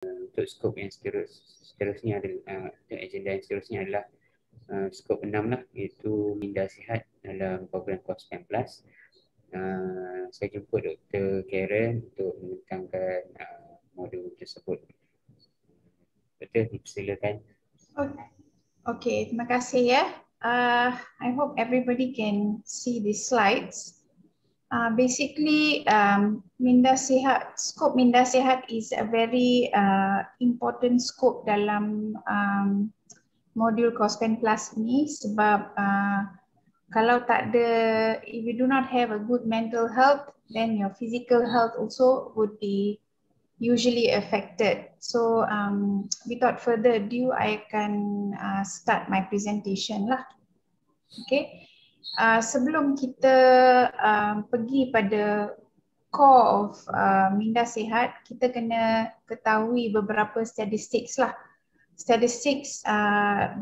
Untuk skop yang seterusnya adalah untuk agenda yang seterusnya adalah skop 6 lah, iaitu minda sihat dalam program KOS 19. Saya jemput Dr. Karen untuk membentangkan modul tersebut. Betul, silakan. Okay, terima kasih ya. I hope everybody can see the slides. Basically, scope Minda Sihat is a very important scope dalam modul KOS 19 ni sebab kalau tak ada, if you do not have a good mental health, then your physical health also would be usually affected. So without further ado, I can start my presentation lah. Okay. Sebelum kita pergi pada core of Minda Sihat, kita kena ketahui beberapa statistics lah. Statistics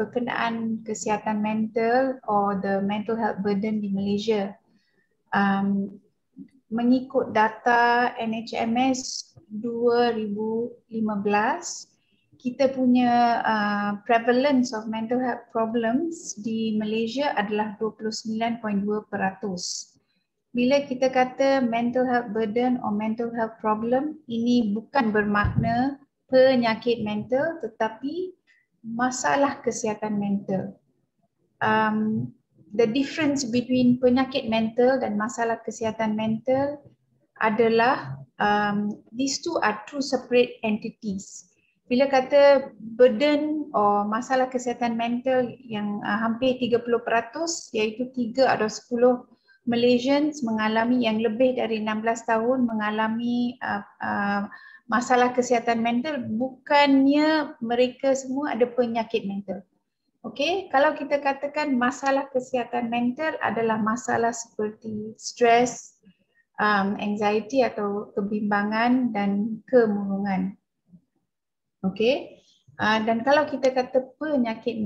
berkenaan kesihatan mental or the mental health burden di Malaysia. Mengikut data NHMS 2015, kita punya prevalence of mental health problems di Malaysia adalah 29.2%. Bila kita kata mental health burden or mental health problem, ini bukan bermakna penyakit mental tetapi masalah kesihatan mental. The difference between penyakit mental dan masalah kesihatan mental adalah these two are two separate entities. Bila kata burden or masalah kesihatan mental yang hampir 30%, iaitu 3 atau 10 Malaysians mengalami, yang lebih dari 16 tahun mengalami masalah kesihatan mental, bukannya mereka semua ada penyakit mental. Okey, kalau kita katakan masalah kesihatan mental adalah masalah seperti stres, anxiety atau kebimbangan dan kemurungan. Okey, dan kalau kita kata penyakit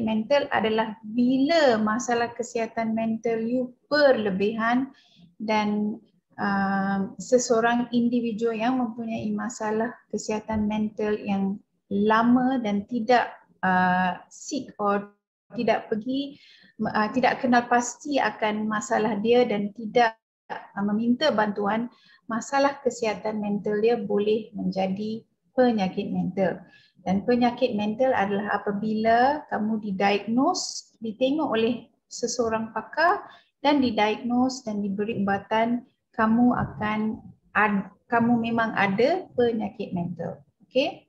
mental adalah bila masalah kesihatan mental you berlebihan dan seseorang individu yang mempunyai masalah kesihatan mental yang lama dan tidak seek or tidak kenal pasti akan masalah dia dan tidak meminta bantuan, masalah kesihatan mental dia boleh menjadi penyakit mental. Dan penyakit mental adalah apabila kamu didiagnose, ditengok oleh seseorang pakar dan didiagnose dan diberi ubatan, kamu memang ada penyakit mental. Okey.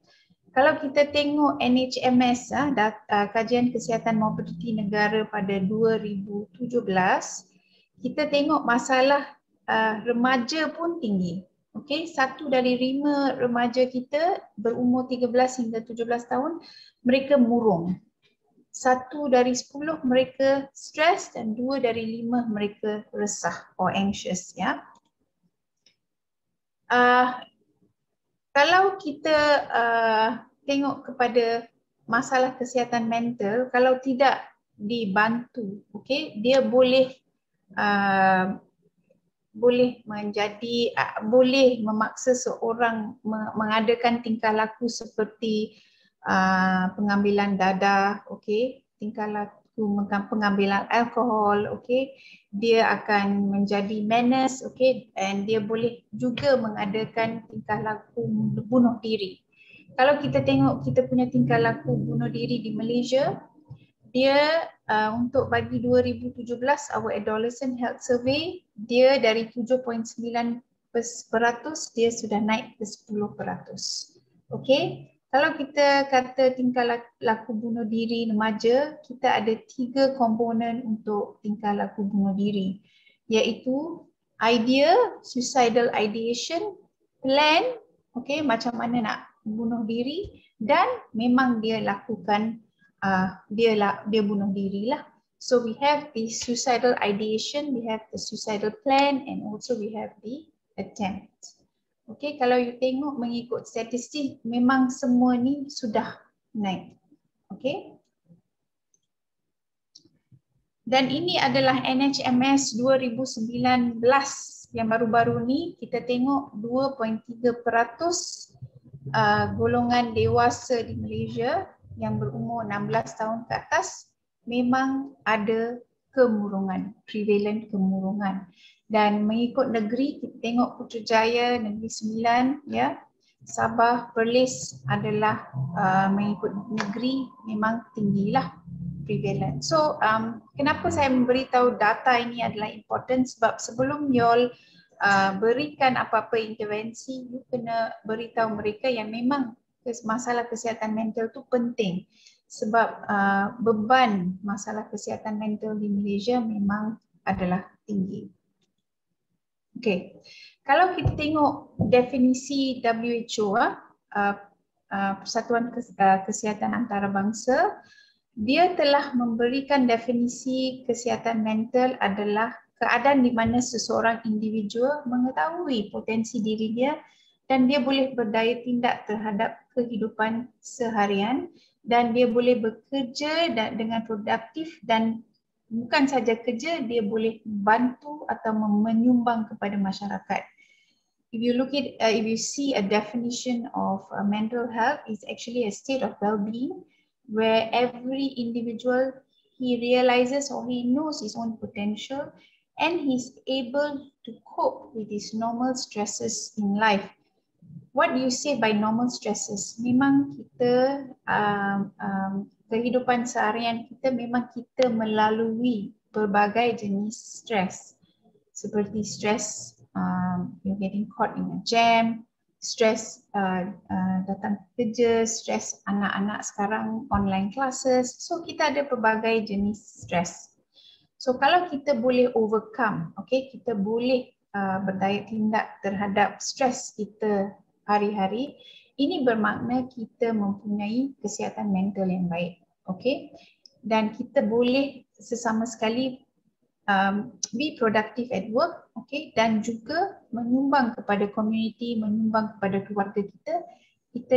Kalau kita tengok NHMS, kajian kesihatan mobiliti negara pada 2017, kita tengok masalah remaja pun tinggi. Okey, 1 dari 5 remaja kita berumur 13 hingga 17 tahun, mereka murung. 1 dari 10 mereka stres dan 2 dari 5 mereka resah or anxious, ya. Kalau kita tengok kepada masalah kesihatan mental, kalau tidak dibantu, okey, dia boleh memaksa seorang mengadakan tingkah laku seperti pengambilan dadah, okey, tingkah laku pengambilan alkohol, okey, dia akan menjadi menace, okey, dan dia boleh juga mengadakan tingkah laku bunuh diri. Kalau kita tengok kita punya tingkah laku bunuh diri di Malaysia, dia untuk bagi 2017 our adolescent health survey, dia dari 7.9% dia sudah naik ke 10%. Okey. Kalau kita kata tingkah laku bunuh diri remaja, kita ada 3 komponen untuk tingkah laku bunuh diri, iaitu idea, suicidal ideation, plan, okey, macam mana nak bunuh diri, dan memang dia lakukan dia bunuh diri lah. So we have the suicidal ideation, we have the suicidal plan, and also we have the attempt. Okey, kalau you tengok mengikut statistik, memang semua ni sudah naik. Okey. Dan ini adalah NHMS 2019 yang baru-baru ni, kita tengok 2.3% golongan dewasa di Malaysia yang berumur 16 tahun ke atas memang ada kemurungan, prevalent kemurungan. Dan mengikut negeri, kita tengok Putrajaya, Negeri Sembilan, ya, Sabah, Perlis adalah mengikut negeri memang tinggilah prevalent. So kenapa saya memberitahu data ini adalah important, sebab sebelum you all berikan apa-apa intervensi, you kena beritahu mereka yang memang masalah kesihatan mental tu penting. Sebab beban masalah kesihatan mental di Malaysia memang adalah tinggi. Okay, kalau kita tengok definisi WHO, Persatuan Kesihatan Antarabangsa, dia telah memberikan definisi kesihatan mental adalah keadaan di mana seseorang individu mengetahui potensi diri dia dan dia boleh berdaya tindak terhadap kehidupan seharian dan dia boleh bekerja dengan produktif dan bukan saja kerja, dia boleh bantu atau menyumbang kepada masyarakat. If you look at, if you see a definition of mental health, is actually a state of well-being where every individual, he realizes or he knows his own potential and he's able to cope with his normal stresses in life. What do you say by normal stresses? Memang kita kehidupan seharian kita memang kita melalui berbagai jenis stres, seperti stres you're getting caught in a jam, stres datang kerja, stres anak-anak sekarang online classes. So kita ada pelbagai jenis stres. So kalau kita boleh overcome, okay, kita boleh berdaya tindak terhadap stres kita hari-hari, ini bermakna kita mempunyai kesihatan mental yang baik, okay? Dan kita boleh sesama sekali be productive at work, okay? Dan juga menyumbang kepada komuniti, menyumbang kepada keluarga kita, kita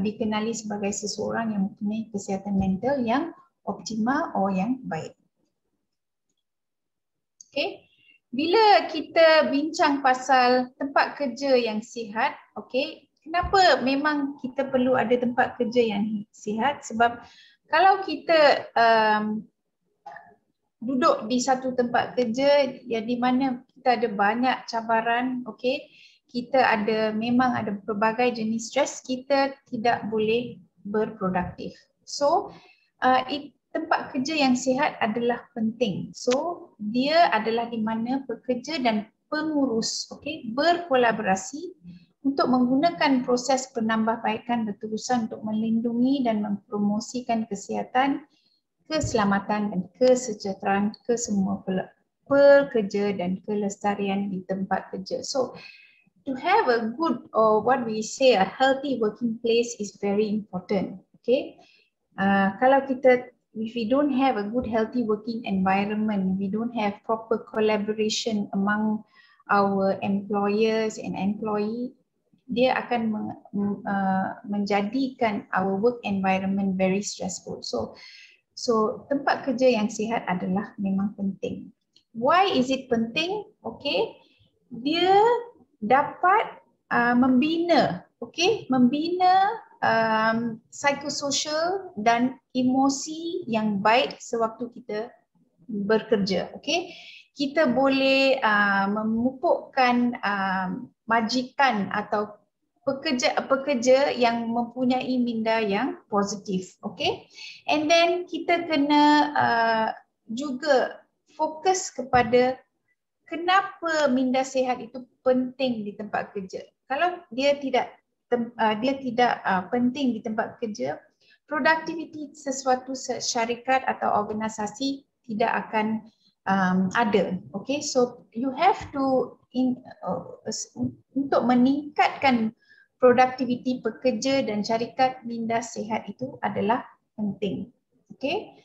dikenali sebagai seseorang yang mempunyai kesihatan mental yang optimal atau yang baik. Okay? Bila kita bincang pasal tempat kerja yang sihat, okay, kenapa memang kita perlu ada tempat kerja yang sihat? Sebab kalau kita duduk di satu tempat kerja yang di mana kita ada banyak cabaran, okay, kita memang ada pelbagai jenis stres, kita tidak boleh berproduktif. So, tempat kerja yang sihat adalah penting. So, dia adalah di mana pekerja dan pengurus, okay, berkolaborasi untuk menggunakan proses penambahbaikan berterusan untuk melindungi dan mempromosikan kesihatan, keselamatan dan kesejahteraan ke semua pekerja dan kelestarian di tempat kerja. So, to have a good, or what we say, a healthy working place is very important. Okay, kalau if we don't have a good healthy working environment, we don't have proper collaboration among our employers and employee, dia akan menjadikan our work environment very stressful. So tempat kerja yang sihat adalah memang penting. Why is it penting? Okay, dia dapat membina, okay, membina psikososial dan emosi yang baik sewaktu kita bekerja. Okay, kita boleh memupukkan majikan atau pekerja yang mempunyai minda yang positif. Okay, and then kita kena juga fokus kepada kenapa minda sihat itu penting di tempat kerja. Kalau dia tidak penting di tempat kerja, produktiviti sesuatu syarikat atau organisasi tidak akan ada. Okay, so you have to untuk meningkatkan produktiviti pekerja dan syarikat, minda sihat itu adalah penting. Okay.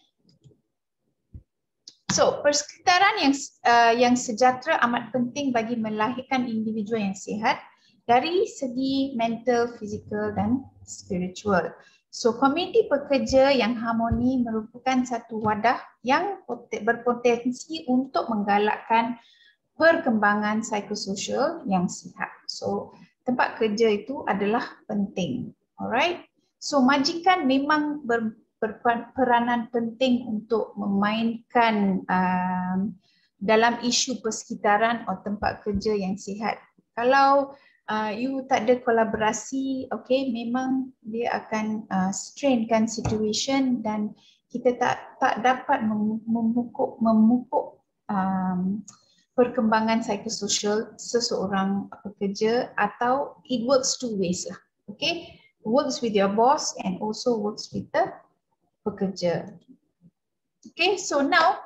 So, persekitaran yang sejahtera amat penting bagi melahirkan individu yang sihat dari segi mental, fizikal dan spiritual. So, komuniti pekerja yang harmoni merupakan satu wadah yang berpotensi untuk menggalakkan perkembangan psikososial yang sihat. So, tempat kerja itu adalah penting. Alright. So majikan memang berperanan penting untuk memainkan dalam isu persekitaran atau tempat kerja yang sihat. Kalau you tak ada kolaborasi, okay, memang dia akan strainkan situation dan kita tak dapat memupuk perkembangan psikososial seseorang pekerja, atau it works two ways lah. Okay, works with your boss and also works with the pekerja. Okay, so now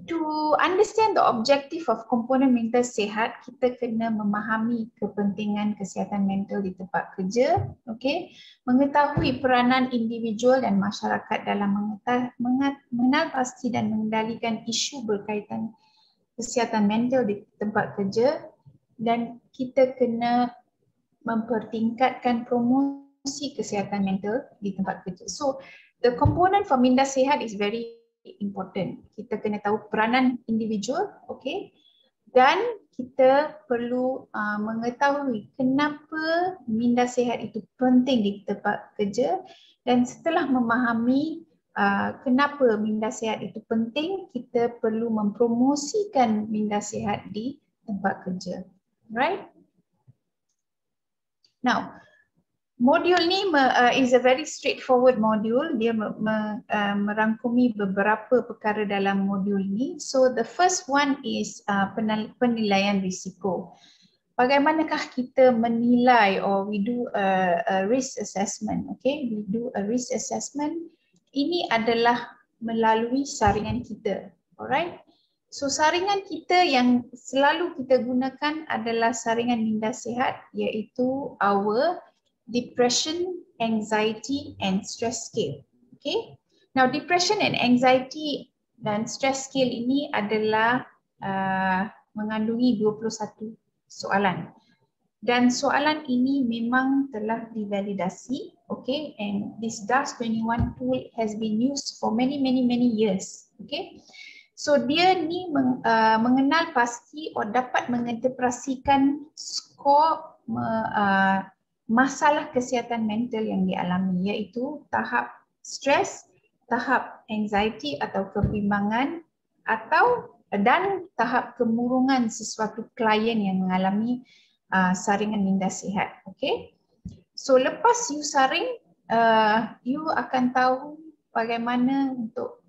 to understand the objective of komponen mental sihat, kita kena memahami kepentingan kesihatan mental di tempat kerja. Okay, mengetahui peranan individual dan masyarakat dalam mengenal pasti dan mengendalikan isu berkaitan kesihatan mental di tempat kerja, dan kita kena mempertingkatkan promosi kesihatan mental di tempat kerja. So the component for minda sihat is very important. Kita kena tahu peranan individual, okay, dan kita perlu mengetahui kenapa minda sihat itu penting di tempat kerja, dan setelah memahami kenapa minda sihat itu penting, kita perlu mempromosikan minda sihat di tempat kerja. Right? Now, modul ni is a very straightforward module. Dia merangkumi beberapa perkara dalam modul ni. So the first one is penilaian risiko. Bagaimanakah kita menilai, or we do a risk assessment, okay? We do a risk assessment. Ini adalah melalui saringan kita, alright? So saringan kita yang selalu kita gunakan adalah saringan minda sihat, iaitu our depression, anxiety and stress scale. Okay? Now depression and anxiety dan stress scale ini adalah mengandungi 21 soalan. Dan soalan ini memang telah divalidasi, okay, and this DAS21 tool has been used for many years, okay. So dia ni mengenal pasti atau dapat menginterpretasikan skor masalah kesihatan mental yang dialami, iaitu tahap stres, tahap anxiety atau kebimbangan, dan tahap kemurungan sesuatu klien yang mengalami saringan minda sihat. Okay, so lepas you saring, you akan tahu bagaimana untuk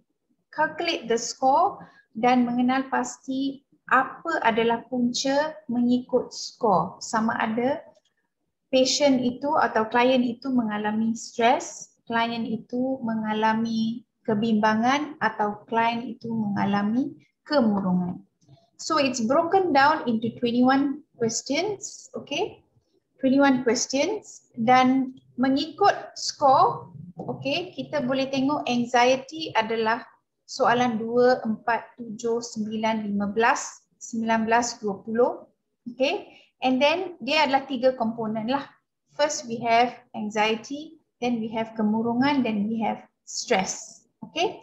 calculate the score dan mengenal pasti apa adalah punca mengikut skor, sama ada patient itu atau klien itu mengalami stres, klien itu mengalami kebimbangan, atau klien itu mengalami kemurungan. So it's broken down into 21 questions, okay? 21 questions, dan mengikut skor, okay, kita boleh tengok anxiety adalah soalan 2, 4, 7, 9, 15, 19, 20, okay? And then dia adalah 3 komponen lah. First we have anxiety, then we have kemurungan, then we have stress, okay?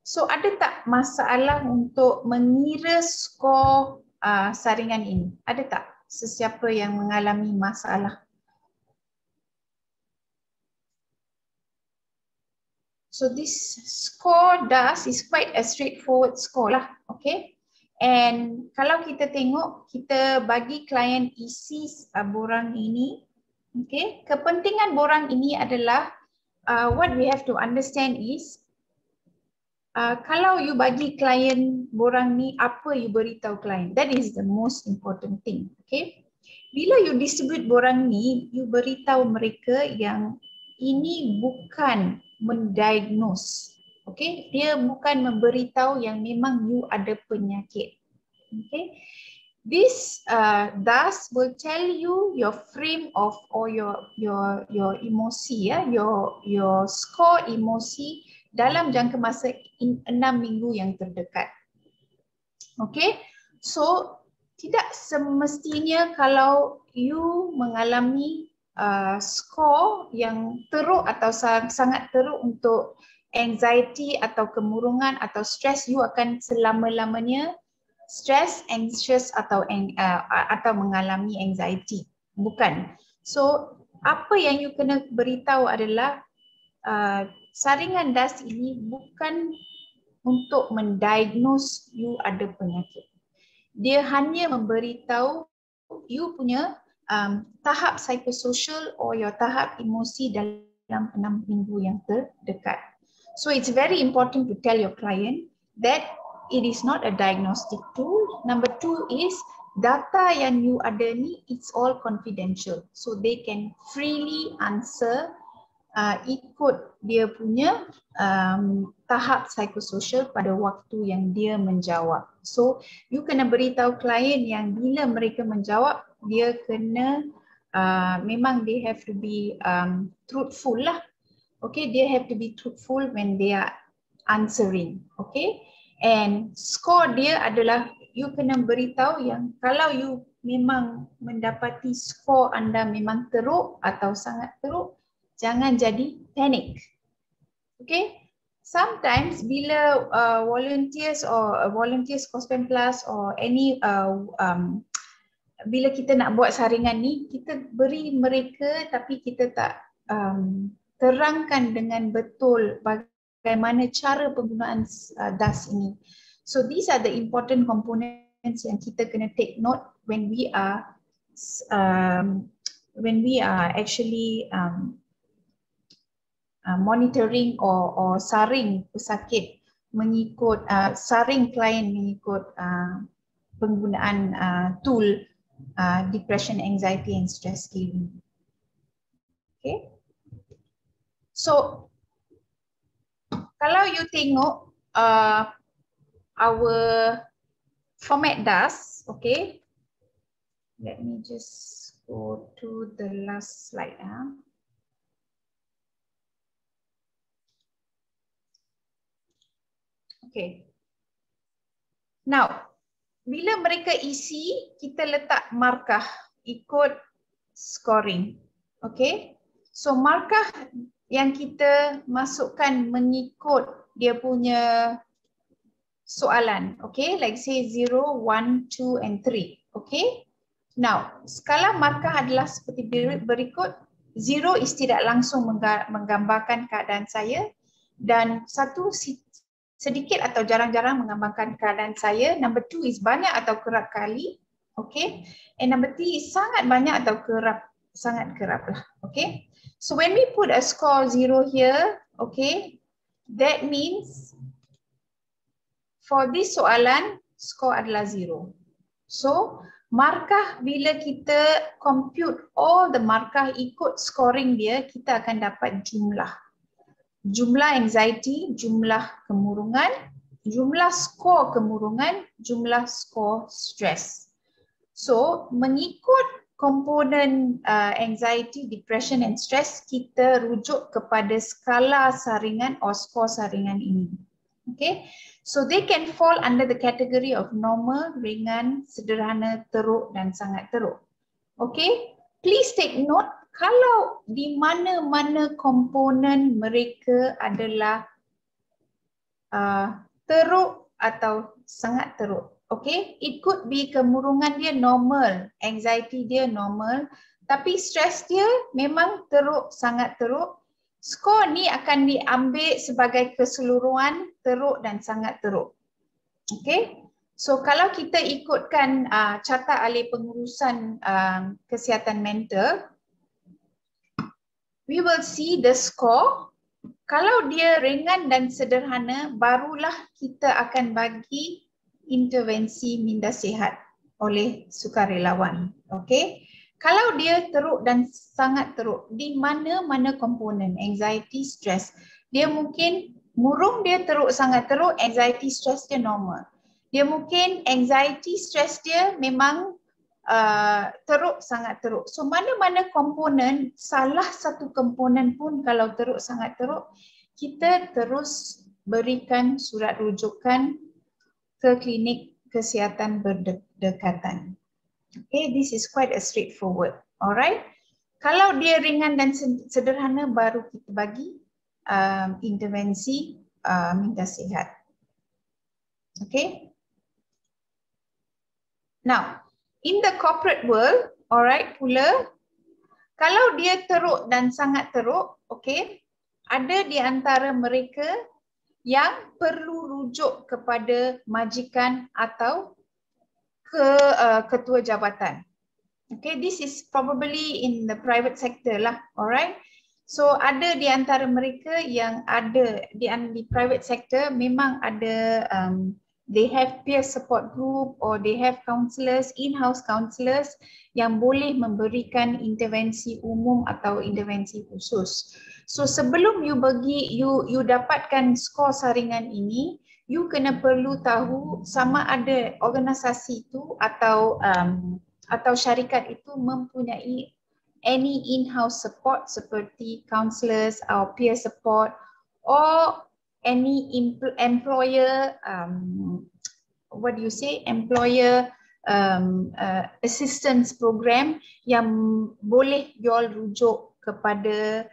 So ada tak masalah untuk mengira skor saringan ini? Ada tak sesiapa yang mengalami masalah? So this score DAS is quite a straightforward score lah, okay? And kalau kita tengok, kita bagi klien isi borang ini, okay? Kepentingan borang ini adalah what we have to understand is kalau you bagi klien borang ni, apa you beritahu klien? That is the most important thing, okay? Bila you distribute borang ni, you beritahu mereka yang ini bukan mendiagnose, okay? Dia bukan memberitahu yang memang you ada penyakit, okay? This DAS will tell you your frame of, or your emosi, your score emosi dalam jangka masa 6 minggu yang terdekat. Okay, so tidak semestinya kalau you mengalami skor yang teruk atau sangat teruk untuk anxiety atau kemurungan atau stres, you akan selama-lamanya stress, anxious atau mengalami anxiety. Bukan. So apa yang you kena beritahu adalah saringan das ini bukan untuk mendiagnose you ada penyakit. Dia hanya memberitahu you punya tahap psikososial or your tahap emosi dalam 6 minggu yang terdekat. So it's very important to tell your client that it is not a diagnostic tool. Number 2 is data yang you ada ni, it's all confidential. So they can freely answer ikut dia punya tahap psikososial pada waktu yang dia menjawab. So you kena beritahu klien yang bila mereka menjawab, dia kena memang they have to be truthful lah. Okay, they have to be truthful when they are answering. Okay, and score dia adalah you kena beritahu yang kalau you memang mendapati skor anda memang teruk atau sangat teruk, jangan jadi panic. Okay, sometimes bila volunteers or volunteers Cospen Plus or any bila kita nak buat saringan ni, kita beri mereka tapi kita tak terangkan dengan betul bagaimana cara penggunaan DAS ini. So these are the important components yang kita kena take note when we are actually monitoring or saring pesakit mengikut saring klien mengikut penggunaan tool depression, anxiety and stress healing. Okay. So kalau you tengok our format DAS, okay. Let me just go to the last slide. Okay. Now, bila mereka isi, kita letak markah ikut scoring. Okay. So markah yang kita masukkan mengikut dia punya soalan. Okay. Like say 0, 1, 2 and 3. Okay. Now, skala markah adalah seperti berikut. 0 is tidak langsung menggambarkan keadaan saya dan 1 sedikit atau jarang-jarang menggambarkan keadaan saya. Number 2 is banyak atau kerap kali. Okay. And number 3 is sangat banyak atau sangat kerap lah. Okay. So when we put a score 0 here, okay, that means for this soalan, score adalah 0. So markah bila kita compute all the markah ikut scoring dia, kita akan dapat jumlah. Jumlah anxiety, jumlah kemurungan, jumlah skor kemurungan, jumlah skor stres. So mengikut komponen anxiety, depression and stress, kita rujuk kepada skala saringan or skor saringan ini. Okay, so they can fall under the category of normal, ringan, sederhana, teruk dan sangat teruk. Okay, please take note kalau di mana-mana komponen mereka adalah teruk atau sangat teruk. Okay, it could be kemurungan dia normal, anxiety dia normal, tapi stres dia memang teruk, sangat teruk. Skor ni akan diambil sebagai keseluruhan teruk dan sangat teruk. Okay, so kalau kita ikutkan Carta Ahli Pengurusan Kesihatan Mental, we will see the score. Kalau dia ringan dan sederhana, barulah kita akan bagi intervensi minda sihat oleh sukarelawan. Okay. Kalau dia teruk dan sangat teruk, di mana-mana komponen anxiety, stress, dia mungkin murung dia teruk, sangat teruk, anxiety, stress dia normal. Dia mungkin anxiety, stress dia memang teruk, sangat teruk. So mana-mana komponen, salah satu komponen pun kalau teruk, sangat teruk, kita terus berikan surat rujukan ke klinik kesihatan berdekatan. Okay, this is quite a straightforward. Alright. Kalau dia ringan dan sederhana, baru kita bagi intervensi minda sihat. Okay. Now, in the corporate world, alright, pula, Kalau dia teruk dan sangat teruk, okay, ada di antara mereka yang perlu rujuk kepada majikan atau ketua jabatan. Okay, this is probably in the private sector lah, alright. So ada di antara mereka yang ada di private sector memang ada they have peer support group or they have counselors, in-house counselors yang boleh memberikan intervensi umum atau intervensi khusus. So sebelum you dapatkan skor saringan ini, you kena perlu tahu sama ada organisasi itu atau syarikat itu mempunyai any in-house support seperti counselors or peer support or any employer employer assistance program yang boleh diorang rujuk kepada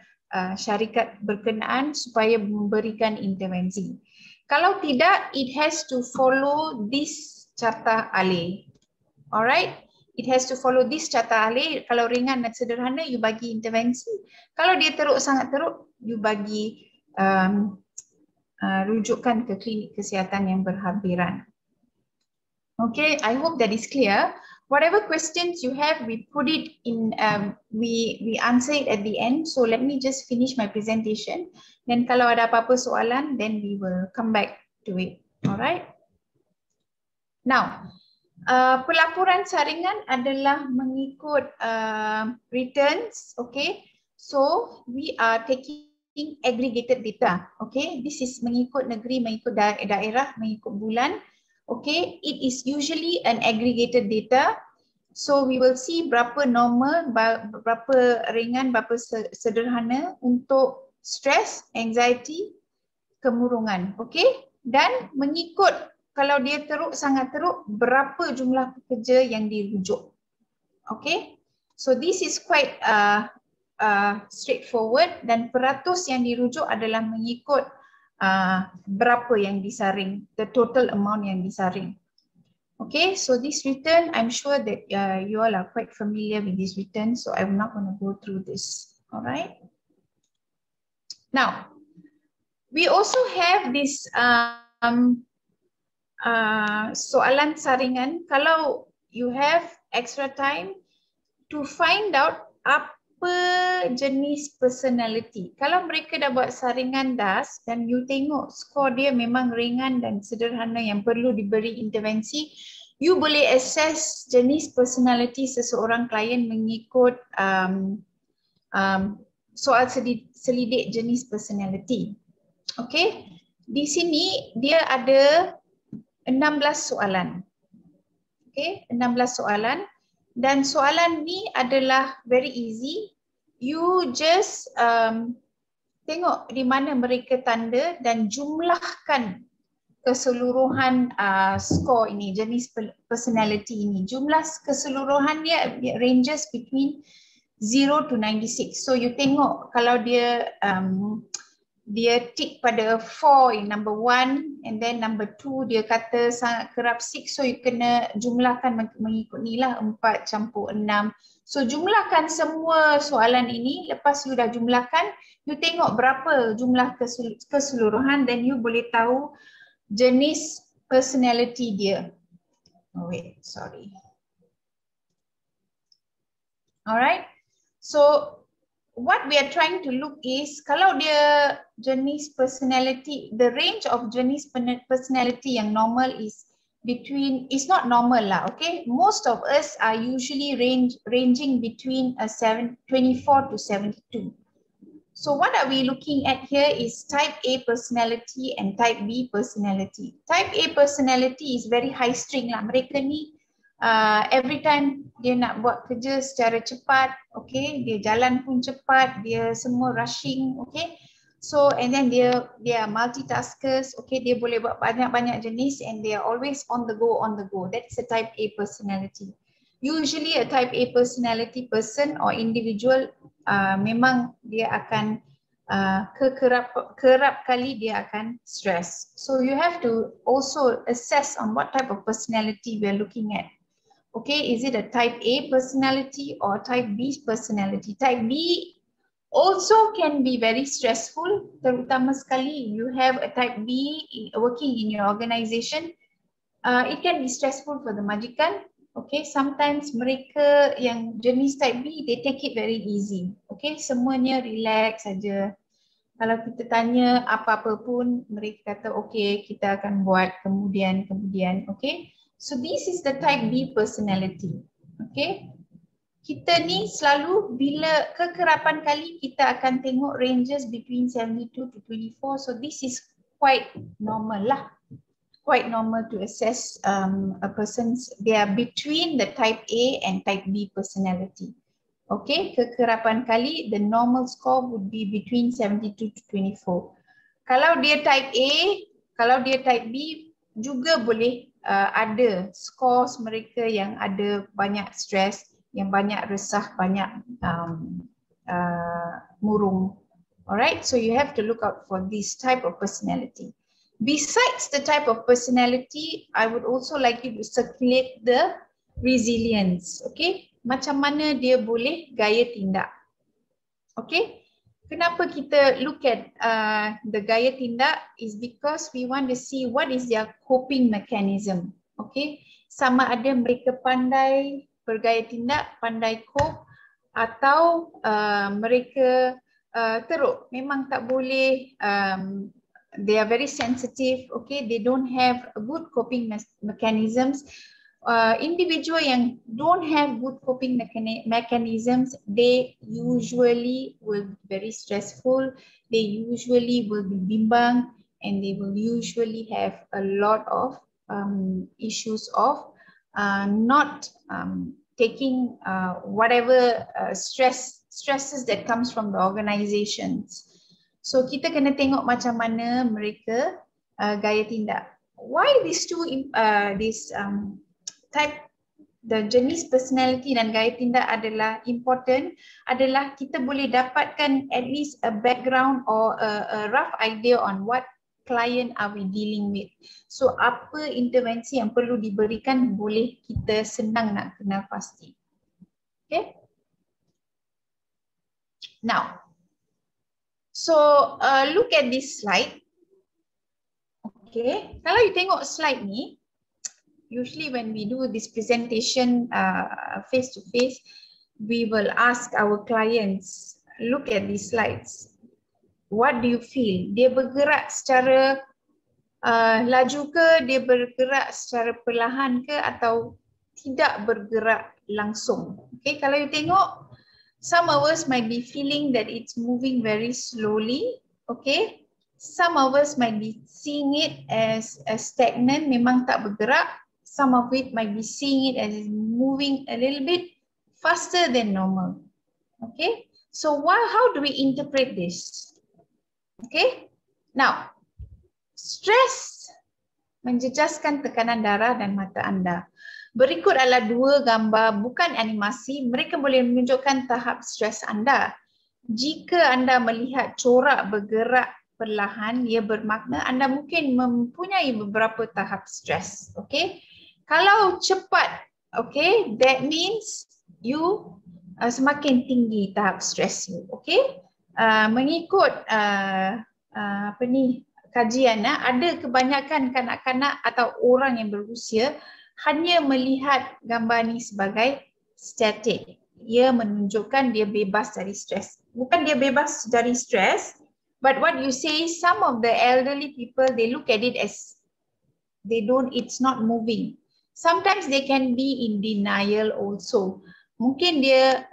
syarikat berkenaan supaya memberikan intervensi. Kalau tidak, it has to follow this carta alih. Alright? It has to follow this carta alih. Kalau ringan dan sederhana, you bagi intervensi. Kalau dia teruk, sangat teruk, you bagi rujukan ke klinik kesihatan yang berhampiran. Okay, I hope that is clear. Whatever questions you have, we put it in, we answer it at the end. So let me just finish my presentation. Then kalau ada apa-apa soalan, then we will come back to it. Alright. Now, pelaporan saringan adalah mengikut returns, okay. So we are taking aggregated data, okay. This is mengikut negeri, mengikut daerah, mengikut bulan, okay. It is usually an aggregated data. So we will see berapa normal, berapa ringan, berapa sederhana untuk stress, anxiety, kemurungan, okay. Dan mengikut kalau dia teruk, sangat teruk, berapa jumlah pekerja yang dirujuk. Okay. So this is quite straightforward dan peratus yang dirujuk adalah mengikut berapa yang disaring, the total amount yang disaring. Okay, so this return, I'm sure that you all are quite familiar with this return, so I'm not going to go through this. Alright. Now, we also have this soalan saringan. Kalau you have extra time to find out apa jenis personality. Kalau mereka dah buat saringan DAS dan you tengok skor dia memang ringan dan sederhana yang perlu diberi intervensi, you boleh assess jenis personality seseorang klien mengikut soal selidik jenis personality. Okay, di sini dia ada 16 soalan. Okay, 16 soalan. Dan soalan ni adalah very easy. You just tengok di mana mereka tanda dan jumlahkan keseluruhan skor ini, jenis personality ini. Jumlah keseluruhan dia ranges between 0 to 96. So you tengok kalau dia tick pada 4, number 1, and then number 2 dia kata sangat kerap 6, so you kena jumlahkan mengikut ni lah 4 campur 6. So jumlahkan semua soalan ini, lepas you dah jumlahkan, you tengok berapa jumlah keseluruhan, then you boleh tahu jenis personality dia. Oh wait, sorry. Alright, so what we are trying to look is kalau dia jenis personality, the range of jenis personality yang normal is not normal lah, okay. Most of us are usually ranging between 24 to 72. So what are we looking at here is type A personality and type B personality. Type A personality is very high string lah. Mereka ni every time dia nak buat kerja secara cepat, okay, dia jalan pun cepat, dia semua rushing, okay. So and then dia multitaskers, okay, dia boleh buat banyak-banyak jenis and they are always on the go. That's a type A personality. Usually a type A personality person or individual memang dia akan kerap kali dia akan stress. So you have to also assess on what type of personality we are looking at. Okay, is it a type A personality or type B personality? Type B also can be very stressful, terutama sekali you have a type B working in your organization. It can be stressful for the majikan. Okay, sometimes mereka yang jenis type B, they take it very easy. Okay, semuanya relax saja. Kalau kita tanya apa-apa pun, mereka kata okay, kita akan buat kemudian. Okay, so this is the type B personality. Okay, kita ni selalu bila kekerapan kali kita akan tengok ranges between 72 to 24. So this is quite normal lah. Quite normal to assess a person's, they are between the type A and type B personality. Okay, kekerapan kali the normal score would be between 72 to 24. Kalau dia type A, kalau dia type B juga boleh ada scores mereka yang ada banyak stress, yang banyak resah, banyak murung. Alright, so you have to look out for this type of personality. Besides the type of personality, I would also like you to circulate the resilience. Okay, macam mana dia boleh gaya tindak. Okay, kenapa kita look at the gaya tindak is because we want to see what is their coping mechanism. Okay, sama ada mereka pandai bergaya tindak, pandai cope, atau mereka teruk, memang tak boleh. They are very sensitive, okay, they don't have a good coping mechanisms. Individual yang don't have good coping mechanisms, they usually will be very stressful, they usually will be bimbang, and they will usually have a lot of issues of not taking whatever stresses that comes from the organizations. So kita kena tengok macam mana mereka gaya tindak. Why these two type, the jenis personality dan gaya tindak adalah important, adalah kita boleh dapatkan at least a background or a rough idea on what client are we dealing with. So apa intervensi yang perlu diberikan boleh kita senang nak kenal pasti. Okay. Now, so look at this slide. Okay, kalau you tengok slide ni, usually when we do this presentation face to face, we will ask our clients, look at these slides. What do you feel? Dia bergerak secara laju ke, dia bergerak secara perlahan ke, atau tidak bergerak langsung? Okay, kalau you tengok, some of us might be feeling that it's moving very slowly, okay? Some of us might be seeing it as stagnant, memang tak bergerak. Some of it might be seeing it as moving a little bit faster than normal, okay? So how do we interpret this? Okay, now stress menjejaskan tekanan darah dan mata anda. Berikut adalah dua gambar, bukan animasi, mereka boleh menunjukkan tahap stres anda. Jika anda melihat corak bergerak perlahan, ia bermakna anda mungkin mempunyai beberapa tahap stres. Okay, kalau cepat, okay, that means you semakin tinggi tahap stres you. Okay, mengikut apa ni kajian, ada kebanyakan kanak-kanak atau orang yang berusia hanya melihat gambar ni sebagai static. Ia menunjukkan dia bebas dari stres. Bukan dia bebas dari stres, but what you say, some of the elderly people, they look at it as it's not moving. Sometimes they can be in denial also. Mungkin dia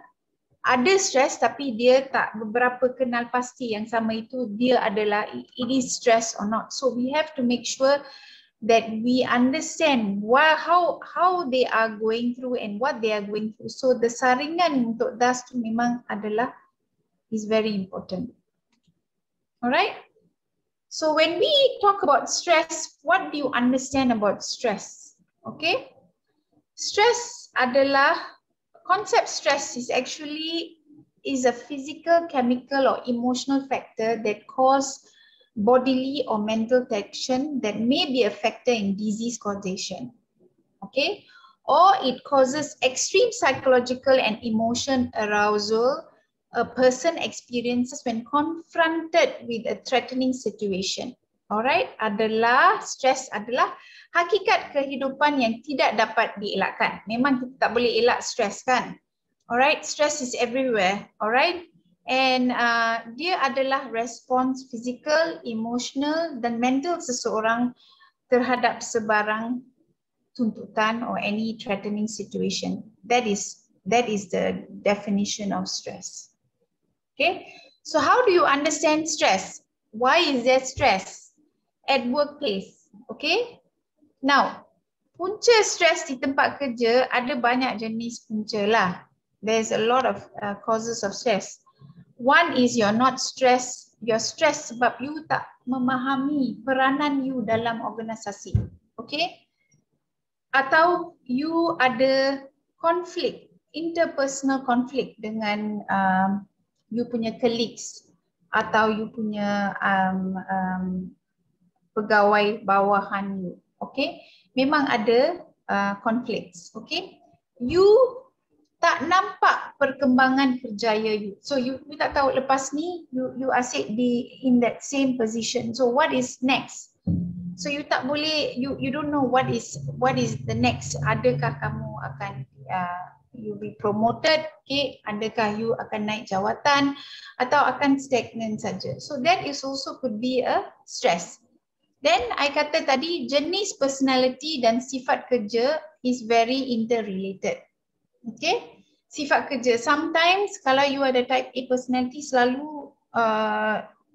ada stres tapi dia tak beberapa kenal pasti yang sama itu dia adalah it is stress or not. So we have to make sure that we understand how they are going through and what they are going through. So the saringan untuk DAS tu memang adalah is very important. Alright. So when we talk about stress, what do you understand about stress? Okay. Stress adalah, concept stress is actually a physical, chemical or emotional factor that cause bodily or mental tension that may be a factor in disease causation. Okay, or it causes extreme psychological and emotion arousal a person experiences when confronted with a threatening situation. Alright, stres adalah hakikat kehidupan yang tidak dapat dielakkan. Memang kita tak boleh elak stres kan? Alright, stress is everywhere. Alright, and dia adalah respons fizikal, emotional dan mental seseorang terhadap sebarang tuntutan or any threatening situation. That is the definition of stress. Okay, so how do you understand stress? Why is there stress at workplace? Okay, now punca stress di tempat kerja ada banyak jenis punca lah. There's a lot of causes of stress. One is you're not stressed. You're stressed sebab you tak memahami peranan you dalam organisasi. Okay, atau you ada konflik, interpersonal konflik dengan you punya colleagues atau you punya pegawai bawahan you. Okay, memang ada conflicts. Okay, you tak nampak perkembangan kerjaya you. So you tak tahu lepas ni you asyik in that same position. So what is next? So you tak boleh, you don't know what is the next. Adakah kamu akan you be promoted, okay? Adakah you akan naik jawatan atau akan stagnan saja. So that is also could be a stress. Then I kata tadi jenis personality dan sifat kerja is very interrelated. Okay? Sifat kerja. Sometimes kalau you ada type A personality selalu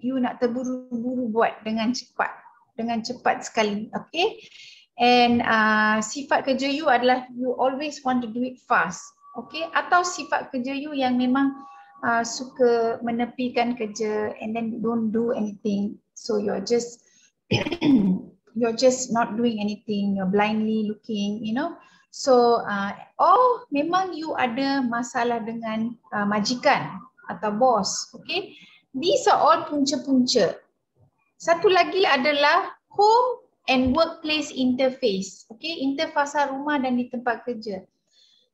you nak terburu-buru buat dengan cepat sekali. Okay? And sifat kerja you adalah you always want to do it fast. Okay? Atau sifat kerja you yang memang suka menepikan kerja and then don't do anything. So you're just not doing anything. You're blindly looking, you know. So memang you ada masalah dengan majikan atau bos. Okay? These are all punca-punca. Satu lagi adalah home and workplace interface. Okay, interfasa rumah dan di tempat kerja.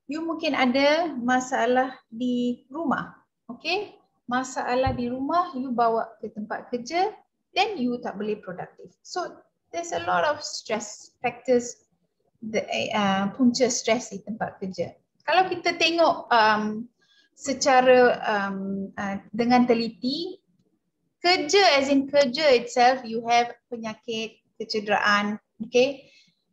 You mungkin ada masalah di rumah. Okay, masalah di rumah you bawa ke tempat kerja, then you tak boleh produktif. So there's a lot of stress factors, punca stress di tempat kerja. Kalau kita tengok secara dengan teliti, kerja as in kerja itself, you have penyakit, kecederaan, okay,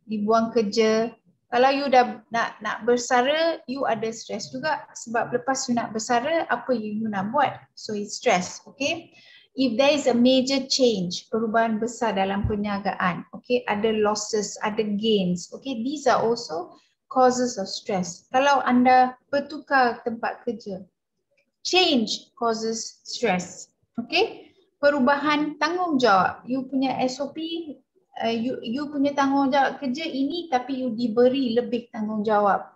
dibuang kerja. Kalau you dah nak bersara, you ada stress juga sebab lepas you nak bersara, apa you nak buat? So it's stress, okay. If there is a major change, perubahan besar dalam perniagaan, okay, ada losses, ada gains, okay, these are also causes of stress. Kalau anda bertukar tempat kerja, change causes stress, okay. Perubahan tanggungjawab, you punya SOP, you punya tanggungjawab kerja ini tapi you diberi lebih tanggungjawab.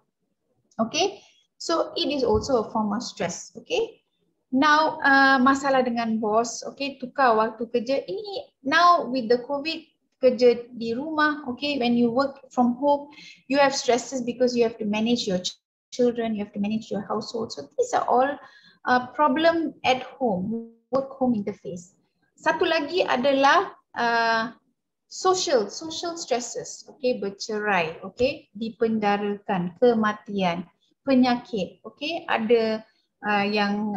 Okay, so it is also a form of stress. Okay, now masalah dengan bos, okay, tukar waktu kerja ini. Now with the COVID, kerja di rumah, okay, when you work from home, you have stresses because you have to manage your children, you have to manage your household. So these are all problem at home, work-home interface. Satu lagi adalah social stresses, okay, bercerai, okay, dipendarakan, kematian, penyakit, okay, ada yang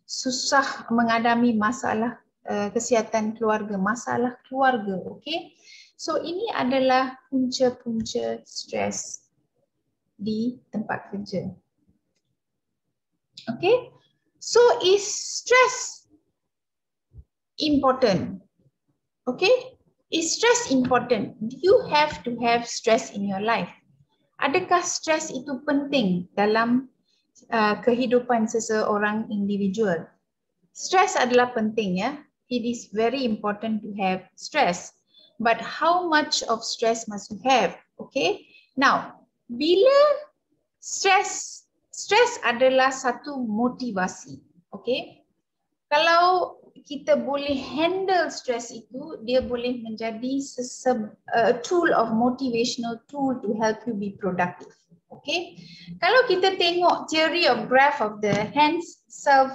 susah menghadapi masalah kesihatan keluarga, masalah keluarga, okay. So ini adalah punca-punca stres di tempat kerja. Okay, so is stress important? Okay, is stress important? Do you have to have stress in your life? Adakah stres itu penting dalam kehidupan seseorang individual? Stres adalah penting, ya. It is very important to have stress. But how much of stress must you have? Okay. Now, bila stress adalah satu motivasi. Okay. Kalau kita boleh handle stress itu, dia boleh menjadi tool of motivational tool to help you be productive. Okay, kalau kita tengok theory of graph of the Hans self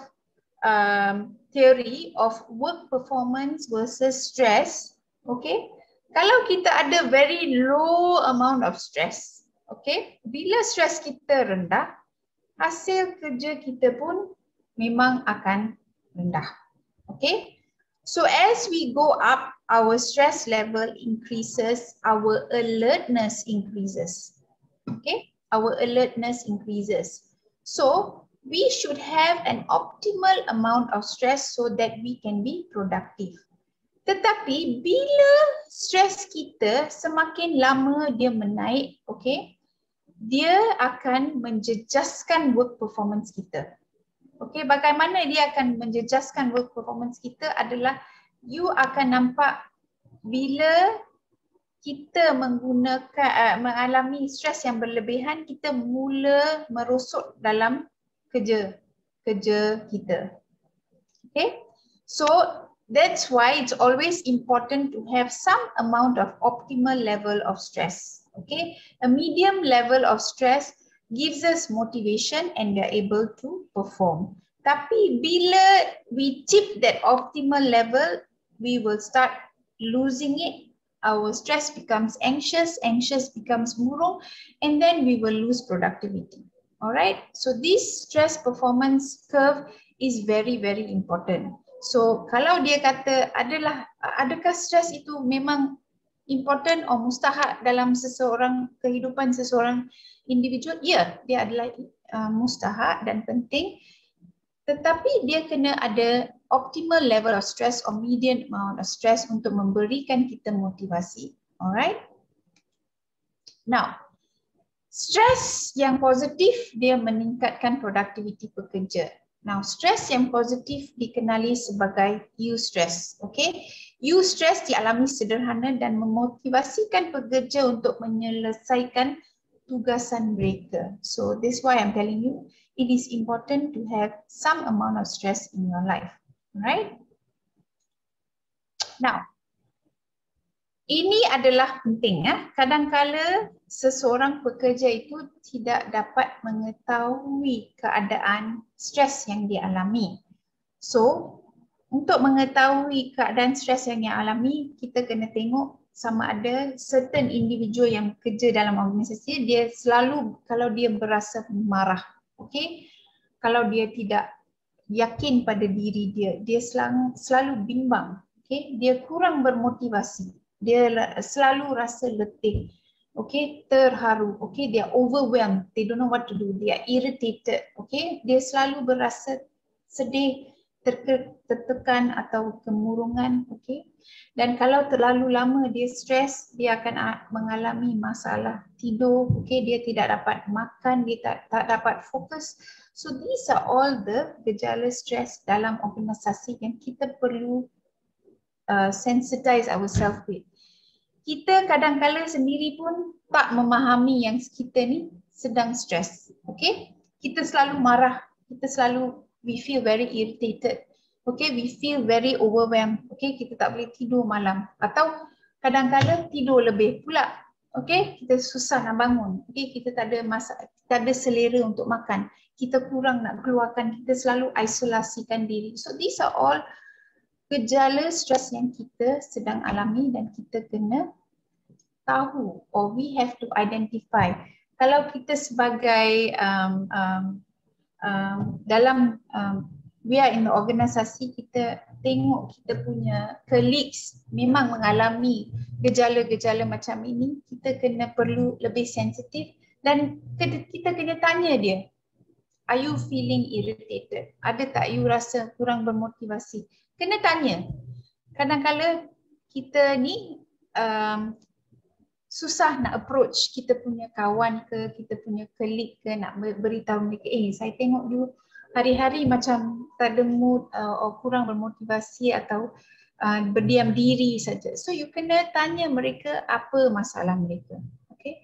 theory of work performance versus stress, okay, kalau kita ada very low amount of stress, okay, bila stress kita rendah, hasil kerja kita pun memang akan rendah. Okay, so as we go up, our stress level increases, our alertness increases. Okay, our alertness increases. So we should have an optimal amount of stress so that we can be productive. Tetapi bila stress kita semakin lama dia menaik, okay, dia akan menjejaskan work performance kita. Okay, bagaimana dia akan menjejaskan work performance kita adalah you akan nampak bila kita mengalami stres yang berlebihan, kita mula merosot dalam kerja kita. Okay, so that's why it's always important to have some amount of optimal level of stress. Okay, a medium level of stress gives us motivation and we are able to perform. Tapi bila we chip that optimal level, we will start losing it. Our stress becomes anxious becomes murung, and then we will lose productivity. Alright, so this stress performance curve is very, very important. So kalau dia kata adakah stress itu memang important or mustahak dalam kehidupan seseorang individual? Ya, dia adalah mustahak dan penting, tetapi dia kena ada optimal level of stress or medium amount of stress untuk memberikan kita motivasi. Alright. Now, stress yang positif dia meningkatkan produktiviti pekerja. Now, stress yang positif dikenali sebagai eustress. Okay, eustress dialami sederhana dan memotivasikan pekerja untuk menyelesaikan tugasan mereka. So, this is why I'm telling you, it is important to have some amount of stress in your life. Right? Now, ini adalah penting. Kadang-kala seseorang pekerja itu tidak dapat mengetahui keadaan stres yang dia alami. So, untuk mengetahui keadaan stres yang dia alami, kita kena tengok sama ada certain individual yang kerja dalam organisasi, dia selalu kalau dia berasa marah, okay? Kalau dia tidak yakin pada diri dia, dia selalu bimbang, okay? Dia kurang bermotivasi. Dia selalu rasa letih, okay, terharu, okay, they are overwhelmed, they don't know what to do, they are irritated, okay, dia selalu berasa sedih, tertekan atau kemurungan, okay. Dan kalau terlalu lama dia stres, dia akan mengalami masalah tidur, okay, dia tidak dapat makan, dia tak dapat fokus. So these are all the gejala stres dalam organisasi yang kita perlu sensitize ourselves with. Kita kadang-kala sendiri pun tak memahami yang kita ni sedang stres. Okay? Kita selalu marah. We feel very irritated. Okay? We feel very overwhelmed. Okay? Kita tak boleh tidur malam. Atau kadang-kala tidur lebih pula. Okay? Kita susah nak bangun. Okay? Kita tak ada selera untuk makan. Kita kurang nak keluarkan. Kita selalu isolasikan diri. So these are all gejala stres yang kita sedang alami dan kita kena tahu or we have to identify. Kalau kita sebagai we are in the organisasi, kita tengok kita punya colleagues memang mengalami gejala-gejala macam ini, kita kena perlu lebih sensitif dan kita kena tanya dia, are you feeling irritated? Ada tak you rasa kurang bermotivasi? Kena tanya. Kadang-kala kita ni susah nak approach kita punya kawan ke, kita punya colleague ke, nak beritahu mereka, saya tengok you hari-hari macam tak ada mood or kurang bermotivasi atau berdiam diri saja. So you kena tanya mereka apa masalah mereka. Okay?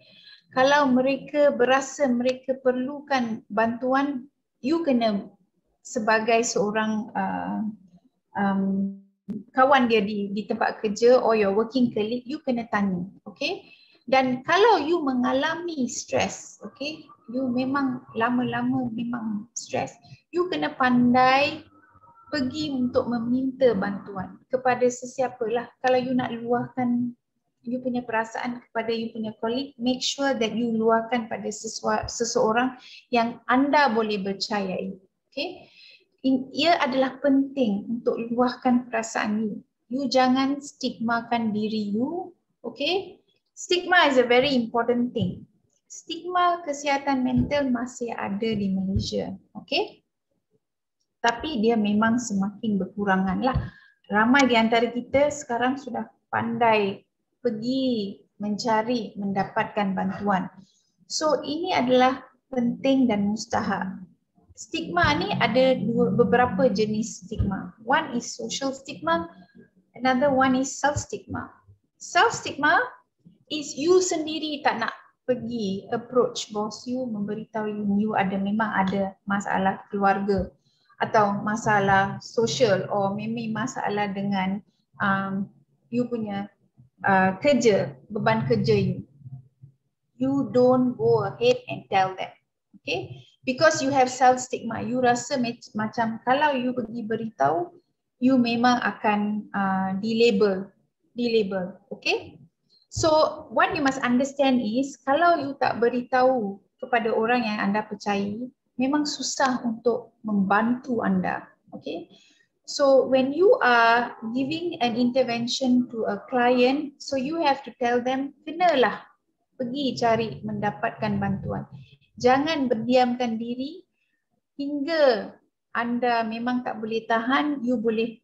Kalau mereka berasa mereka perlukan bantuan, you kena sebagai seorang kawan dia di tempat kerja or your working colleague, you kena tanya, okay? Dan kalau you mengalami stres, okay, you memang lama-lama memang stres, you kena pandai pergi untuk meminta bantuan kepada sesiapalah. Kalau you nak luahkan you punya perasaan kepada you punya colleague, make sure that you luahkan pada seseorang yang anda boleh percayai, okay? Ia adalah penting untuk luahkan perasaan you. You jangan stigmakan diri you, okay? Stigma is a very important thing. Stigma kesihatan mental masih ada di Malaysia, okay? Tapi dia memang semakin berkurangan lah. Ramai di antara kita sekarang sudah pandai pergi mencari, mendapatkan bantuan. So ini adalah penting dan mustahak. Stigma ni ada beberapa jenis stigma. One is social stigma, another one is self-stigma. Self-stigma is you sendiri tak nak pergi approach bos you, memberitahu you ada memang ada masalah keluarga atau masalah sosial or memang masalah dengan you punya kerja, beban kerja you. You don't go ahead and tell them, okay? Because you have self-stigma, you rasa macam kalau you pergi beritahu, you memang akan dilabel, okay? So what you must understand is, kalau you tak beritahu kepada orang yang anda percayai, memang susah untuk membantu anda, okay? So when you are giving an intervention to a client, so you have to tell them, kenalah pergi cari mendapatkan bantuan. Jangan berdiamkan diri hingga anda memang tak boleh tahan, you boleh,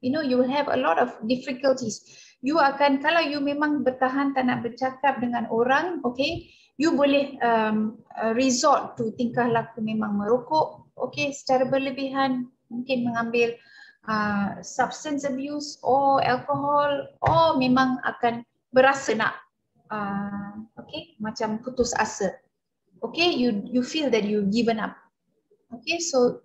you will have a lot of difficulties. You akan, kalau you memang bertahan tak nak bercakap dengan orang, okay, you boleh resort to tingkah laku memang merokok, okay, secara berlebihan, mungkin mengambil substance abuse or alcohol, or memang akan berasa nak okay, macam putus asa. Okay, you feel that you've given up. Okay, so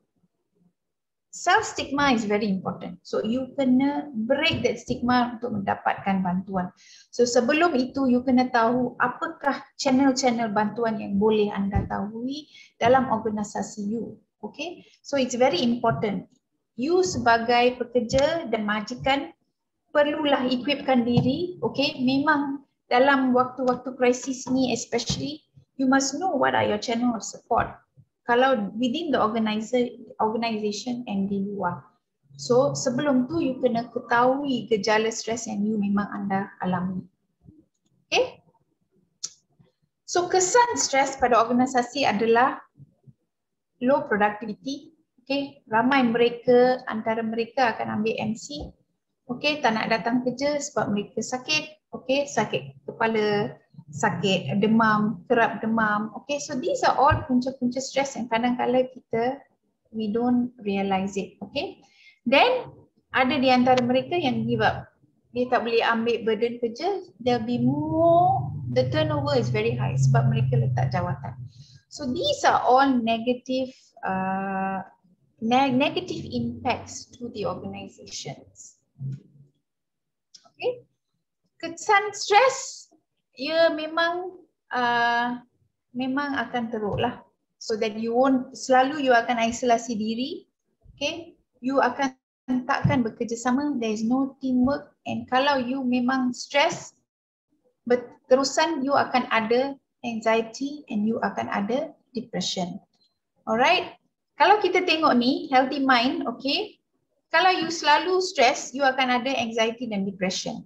self-stigma is very important. So you kena break that stigma untuk mendapatkan bantuan. So sebelum itu you kena tahu apakah channel-channel bantuan yang boleh anda tahui dalam organisasi you. Okay, so it's very important. You sebagai pekerja dan majikan perlulah equipkan diri. Okay, memang dalam waktu-waktu krisis ni especially, you must know what are your channel of support. Kalau within the organization and di luar. So sebelum tu you kena ketahui gejala stres yang you memang anda alami. Okay? So kesan stres pada organisasi adalah low productivity. Okay? Ramai mereka, antara mereka akan ambil MC. Okay? Tak nak datang kerja sebab mereka sakit. Okay? Sakit kepala, sakit demam, kerap demam. Okay, so these are all punca-punca stres yang kadang-kadang we don't realize it. Okay, then ada di antara mereka yang give up. Dia tak boleh ambil burden kerja, there'll be more, the turnover is very high sebab mereka letak jawatan. So these are all negative negative impacts to the organizations. Okay, kesan stres ia memang akan teruk lah. So that you won't, selalu you akan isolasi diri, okay? You akan takkan bekerjasama, there is no teamwork, and kalau you memang stress, berterusan you akan ada anxiety and you akan ada depression. Alright, kalau kita tengok ni, healthy mind, okay? Kalau you selalu stress, you akan ada anxiety dan depression.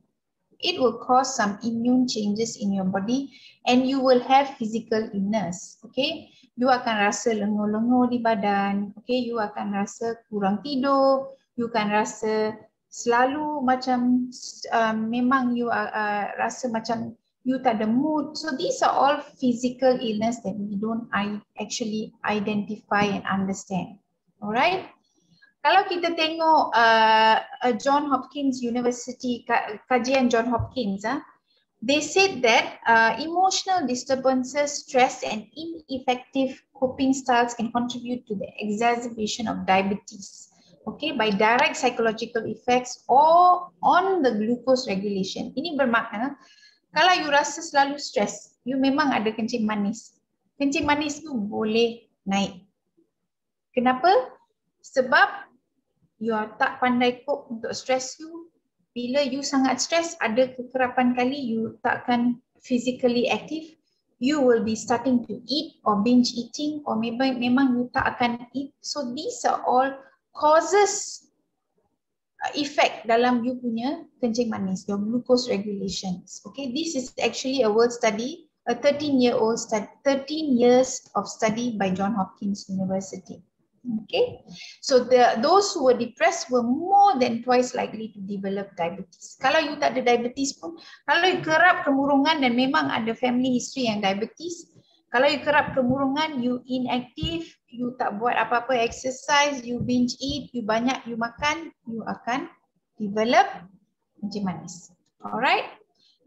It will cause some immune changes in your body and you will have physical illness. Okay, you akan rasa lengur-lengur di badan. Okay, you akan rasa kurang tidur. You akan rasa selalu macam memang you rasa macam you tak ada mood. So these are all physical illness that we don't actually identify and understand. Alright. Kalau kita tengok John Hopkins University, kajian John Hopkins, they said that emotional disturbances, stress and ineffective coping styles can contribute to the exacerbation of diabetes. okay, by direct psychological effects or on the glucose regulation. Ini bermakna kalau you rasa selalu stres, you memang ada kencing manis. Kencing manis tu boleh naik. Kenapa? Sebab you tak pandai cope untuk stres you. Bila you sangat stres, ada kekerapan kali you takkan physically active. You will be starting to eat or binge eating, or memang you tak akan eat. So these are all causes effect dalam you punya kencing manis, your glucose regulations. Okay, this is actually a world study, a 13-year-old study, 13 years of study by Johns Hopkins University. Okay, so those who were depressed were more than twice likely to develop diabetes. Kalau you tak ada diabetes pun, kalau you kerap kemurungan dan memang ada family history yang diabetes, kalau you kerap kemurungan, you inactive, you tak buat apa-apa exercise, you binge eat, you banyak you makan, you akan develop kencing manis. Alright.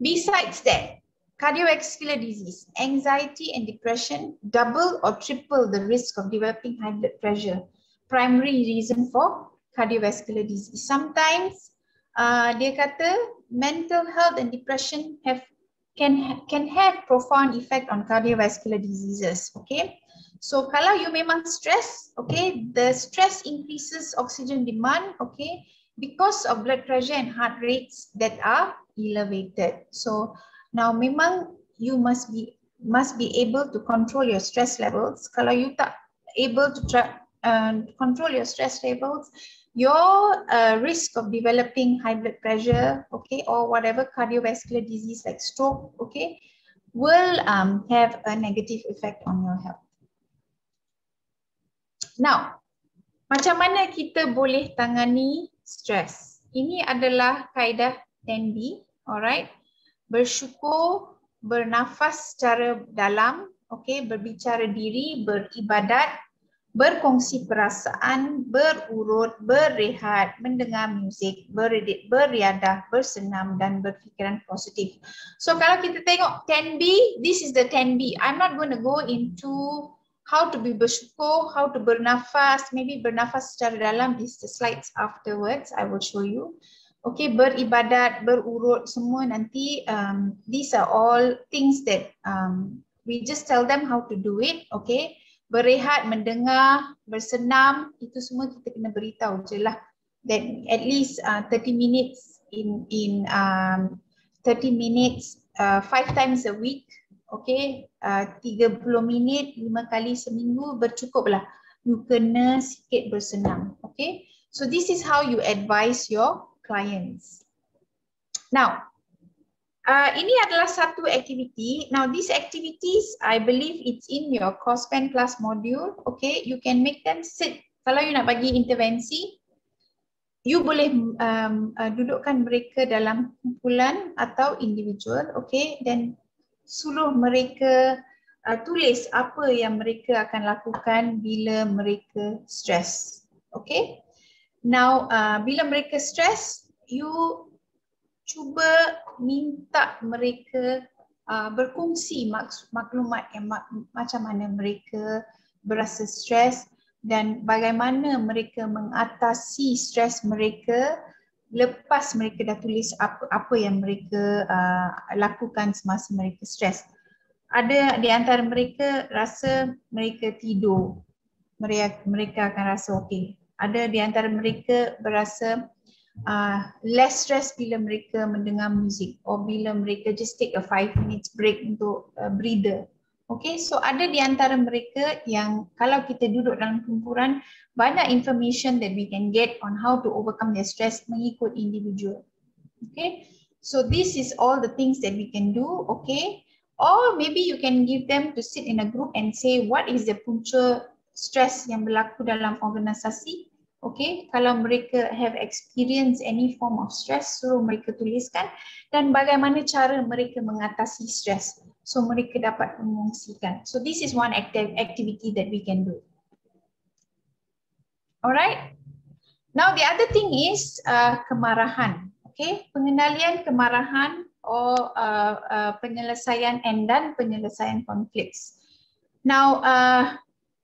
Besides that, cardiovascular disease, anxiety and depression double or triple the risk of developing high blood pressure. Primary reason for cardiovascular disease. Sometimes dia kata mental health and depression can have profound effect on cardiovascular diseases. Okay, so kalau you memang stress, okay, the stress increases oxygen demand, okay, because of blood pressure and heart rates that are elevated. So now memang you must be able to control your stress levels. Kalau you tak able to control your stress levels, your risk of developing high blood pressure, okay, or whatever cardiovascular disease like stroke, okay, will have a negative effect on your health. Now, macam mana kita boleh tangani stres? Ini adalah kaedah 10B, alright. Bersyukur, bernafas secara dalam, okay, berbicara diri, beribadat, berkongsi perasaan, berurut, berehat, mendengar muzik, beriadah, bersenam dan berfikiran positif. So kalau kita tengok 10B, this is the 10B. I'm not going to go into how to be bersyukur, how to bernafas, maybe bernafas secara dalam, is the slides afterwards, I will show you. Okay, beribadat, berurut, semua nanti these are all things that we just tell them how to do it, okay. Berehat, mendengar, bersenam, itu semua kita kena beritahu je lah. That at least 30 minutes in 30 minutes 5 times a week, okay. 30 minit 5 kali seminggu bercukup lah. You kena sikit bersenam, okay. So this is how you advise your clients. Now, ini adalah satu activity. Now, these activities, I believe it's in your COSPEN class module. Okay, you can make them sit. Kalau you nak bagi intervensi, you boleh dudukkan mereka dalam kumpulan atau individual. Okay, dan suruh mereka tulis apa yang mereka akan lakukan bila mereka stres. Okay. Now, bila mereka stres, you cuba minta mereka berkongsi maklumat yang macam mana mereka berasa stres dan bagaimana mereka mengatasi stres mereka lepas mereka dah tulis apa yang mereka lakukan semasa mereka stres. Ada di antara mereka rasa mereka tidur, mereka akan rasa okey. Ada di antara mereka berasa less stress bila mereka mendengar muzik or bila mereka just take a 5 minutes break untuk breather. Okay, so ada di antara mereka yang kalau kita duduk dalam kumpulan, banyak information that we can get on how to overcome their stress mengikut individual. Okay, so this is all the things that we can do, okay. Or maybe you can give them to sit in a group and say what is the punca stress yang berlaku dalam organisasi. Okay, kalau mereka have experienced any form of stress, suruh mereka tuliskan dan bagaimana cara mereka mengatasi stress. So mereka dapat mengungsikan. So this is one activity that we can do. Alright. Now the other thing is kemarahan. Okay, pengendalian kemarahan or penyelesaian dan penyelesaian konflik. Now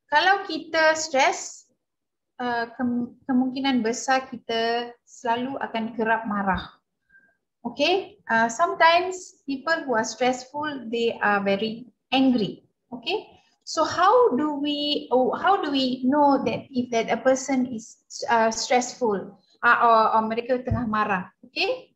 kalau kita stress, kemungkinan besar kita selalu akan kerap marah. Okay, sometimes people who are stressful, they are very angry. Okay, so how do we know that if that a person is stressful or mereka tengah marah? Okay,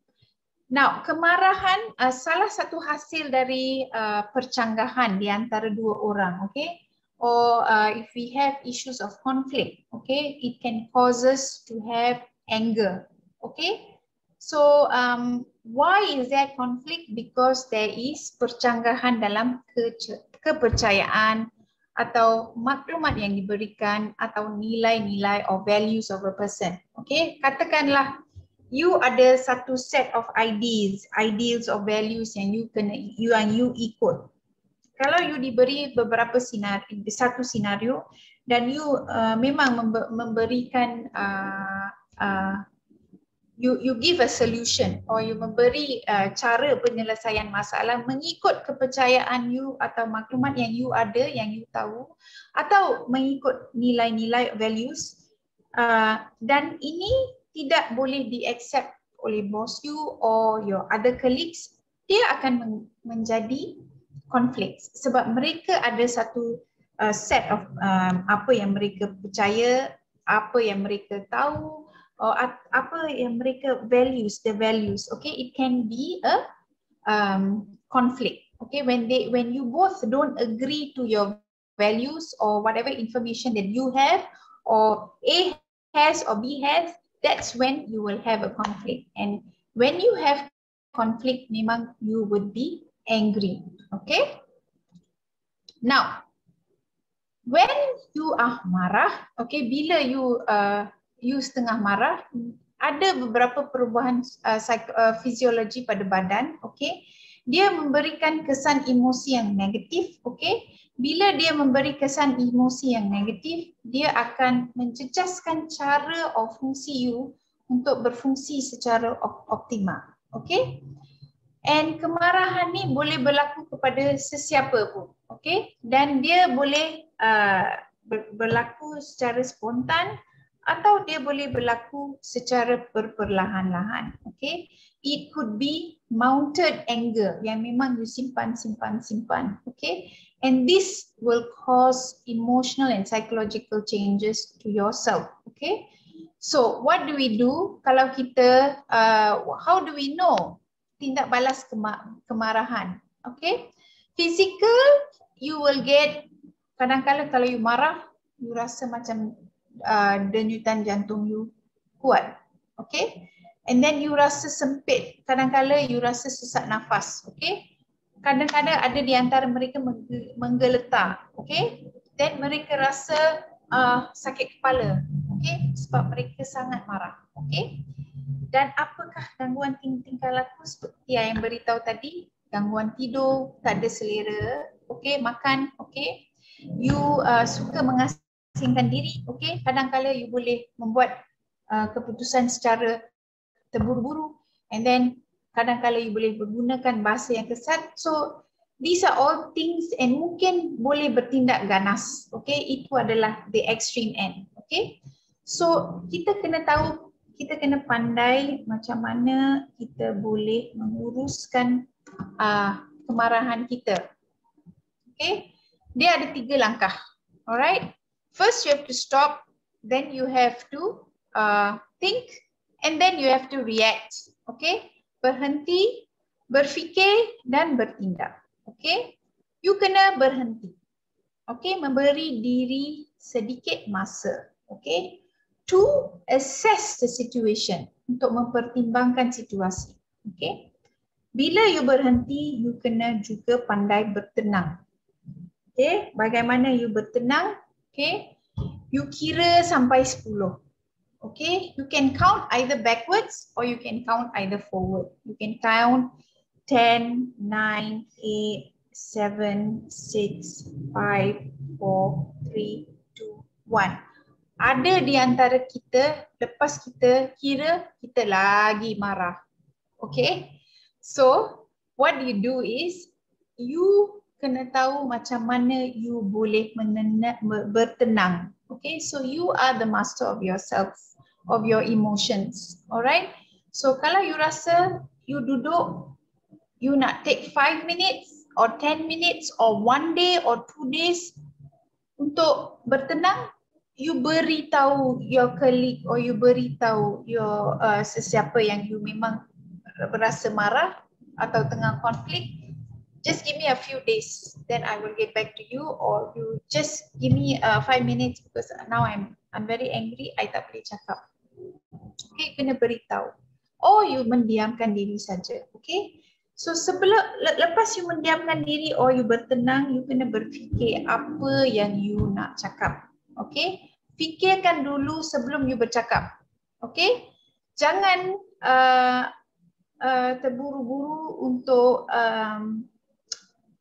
now kemarahan salah satu hasil dari percanggahan di antara dua orang. Okay, or if we have issues of conflict, okay, it can cause us to have anger. Okay, so why is that conflict? Because there is percanggahan dalam kepercayaan atau maklumat yang diberikan atau nilai-nilai or values of a person. Okay, katakanlah you ada satu set of ideals or values yang you ikut. Kalau you diberi beberapa satu senario dan you memang memberikan you give a solution or you memberi cara penyelesaian masalah mengikut kepercayaan you atau maklumat yang you ada, yang you tahu, atau mengikut nilai-nilai values, dan ini tidak boleh di-accept oleh bos you or your other colleagues, dia akan menjadi konflik sebab mereka ada satu set of apa yang mereka percaya, apa yang mereka tahu, or apa yang mereka values, the values. Okay, it can be a conflict. Okay, when you both don't agree to your values or whatever information that you have or A has or B has, that's when you will have a conflict. And when you have conflict, memang you would be angry. Okay, now when you are marah, okay, bila you setengah marah, ada beberapa perubahan fisiologi pada badan. Okay, dia memberikan kesan emosi yang negatif. Okay, bila dia memberi kesan emosi yang negatif, dia akan menjejaskan cara atau fungsi you untuk berfungsi secara optimal. Okay, and kemarahan ni boleh berlaku kepada sesiapa pun. Okay, dan dia boleh berlaku secara spontan atau dia boleh berlaku secara perlahan-lahan. Okay, it could be mounted anger yang memang you simpan. Okay, and this will cause emotional and psychological changes to yourself. Okay, so what do we do kalau kita how do we know tindak balas kemarahan? Okay, physical, you will get, kadang-kadang kalau you marah, you rasa macam denyutan jantung you kuat. Okay, and then you rasa sempit, kadang-kadang you rasa sesak nafas. Okay, kadang-kadang ada di antara mereka menggeletar. Okay, then mereka rasa sakit kepala. Okay, sebab mereka sangat marah. Okay, dan apakah gangguan tingkah laku seperti yang beritahu tadi? Gangguan tidur, tak ada selera, okay, makan, okay, you suka mengasingkan diri, okay, kadang-kadang you boleh membuat keputusan secara terburu-buru, and then kadang-kadang you boleh menggunakan bahasa yang kesat. So these are all things and mungkin boleh bertindak ganas. Okay, itu adalah the extreme end. Okay, so kita kena tahu, kita kena pandai macam mana kita boleh menguruskan kemarahan kita. Okay, dia ada 3 langkah. Alright, first you have to stop, then you have to think, and then you have to react. Okay, berhenti, berfikir dan bertindak. Okay, you kena berhenti. Okay, memberi diri sedikit masa. Okay, to assess the situation, untuk mempertimbangkan situasi. Okay, bila you berhenti, you kena juga pandai bertenang. Okay, bagaimana you bertenang? Okay, you kira sampai 10. Okay, you can count either backwards or you can count either forward. You can count 10, 9, 8, 7, 6, 5, 4, 3, 2, 1. Ada di antara kita, lepas kita kira, kita lagi marah. Okay, so what you do is, you kena tahu macam mana you boleh bertenang. Okay, so you are the master of yourself, of your emotions. Alright. So kalau you rasa you duduk, you nak take 5 minutes or 10 minutes or 1 day or 2 days untuk bertenang, you beritahu your colleague or you beritahu your sesiapa yang you memang berasa marah atau tengah konflik, just give me a few days, then I will get back to you, or you just give me 5 minutes because now I'm very angry, I tak boleh cakap. Okay, kena beritahu. Or you mendiamkan diri saja. Okay, so lepas you mendiamkan diri or you bertenang, you kena berfikir apa yang you nak cakap. Okay, fikirkan dulu sebelum you bercakap. Okay, jangan terburu-buru untuk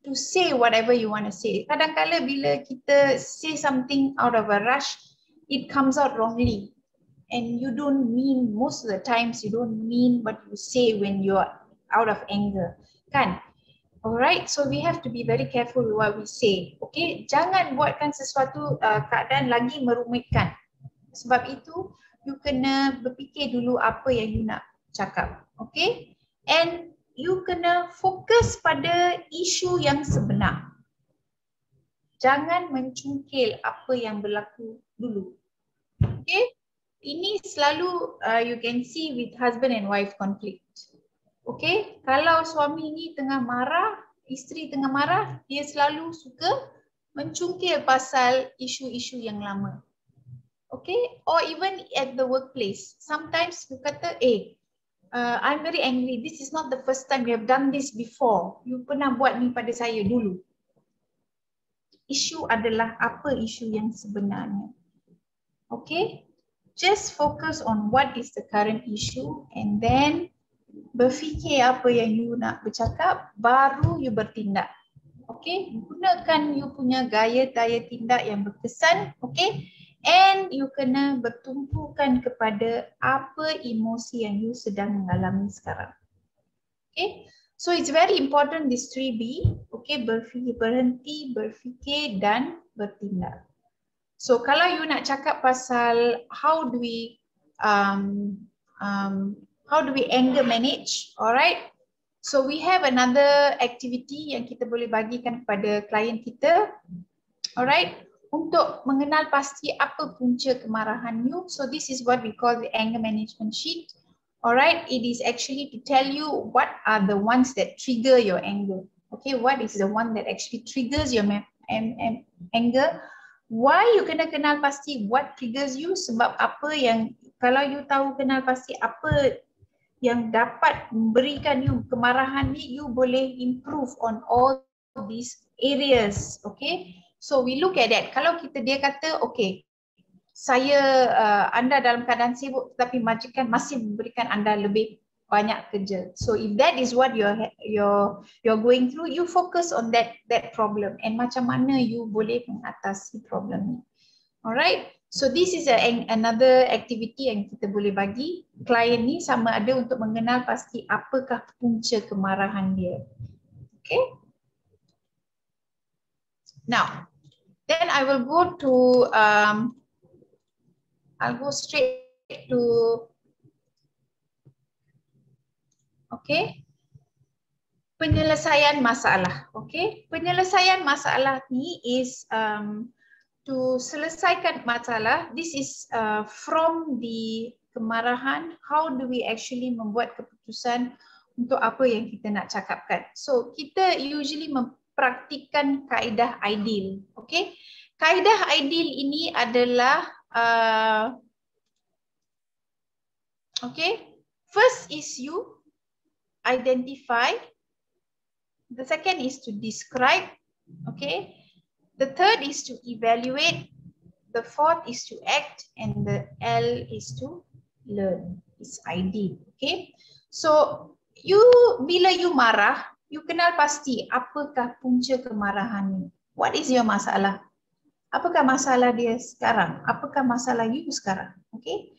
to say whatever you want to say. Kadang-kadang bila kita say something out of a rush, it comes out wrongly. And you don't mean, most of the times you don't mean what you say when you're out of anger. Kan? Alright, so we have to be very careful with what we say. Okay, jangan buatkan sesuatu keadaan lagi merumitkan. Sebab itu, you kena berfikir dulu apa yang you nak cakap. Okay, and you kena fokus pada isu yang sebenar. Jangan mencungkil apa yang berlaku dulu. Okay, ini selalu you can see with husband and wife conflict. Okay, kalau suami ni tengah marah, isteri tengah marah, dia selalu suka mencungkil pasal isu-isu yang lama. Okay, or even at the workplace, sometimes you kata, I'm very angry. This is not the first time you have done this before. You pernah buat ni pada saya dulu. Isu adalah apa isu yang sebenarnya. Okay, just focus on what is the current issue and then berfikir apa yang you nak bercakap, baru you bertindak. Okay, gunakan you punya gaya tindak yang berkesan. Okay, and you kena bertumpukan kepada apa emosi yang you sedang mengalami sekarang. Okay, so it's very important this 3B. Okay, berfikir, berhenti, berfikir dan bertindak. So kalau you nak cakap pasal how do we anger manage, alright? So we have another activity yang kita boleh bagikan kepada klien kita, alright? Untuk mengenal pasti apa punca kemarahan you. So this is what we call the anger management sheet. Alright, it is actually to tell you what are the ones that trigger your anger. Okay, what is the one that actually triggers your anger? Why you kena kenal pasti what triggers you, sebab apa yang, kalau you tahu kenal pasti apa yang dapat memberikan you kemarahan ni, you boleh improve on all these areas. Okay, so we look at that. Kalau dia kata, okay, anda dalam keadaan sibuk tetapi majikan masih memberikan anda lebih banyak kerja. So if that is what you're going through, you focus on that problem and macam mana you boleh mengatasi problem ni. Alright, so this is another activity yang kita boleh bagi klien ni, sama ada untuk mengenal pasti apakah punca kemarahan dia. Okay. Now, then I will go to I'll go straight to, okay, penyelesaian masalah. Okay, penyelesaian masalah ni is to selesaikan masalah. This is from the kemarahan, how do we actually membuat keputusan untuk apa yang kita nak cakapkan. So kita usually mempraktikkan kaedah ideal. Okay, kaedah ideal ini adalah okay, first is you identify, the second is to describe, okay, the third is to evaluate, the fourth is to act, and the L is to learn. It's ideal. Okay, so you, bila you marah, you kenal pasti apakah punca kemarahan ni. What is your masalah? Apakah masalah dia sekarang? Apakah masalah you sekarang? Okay,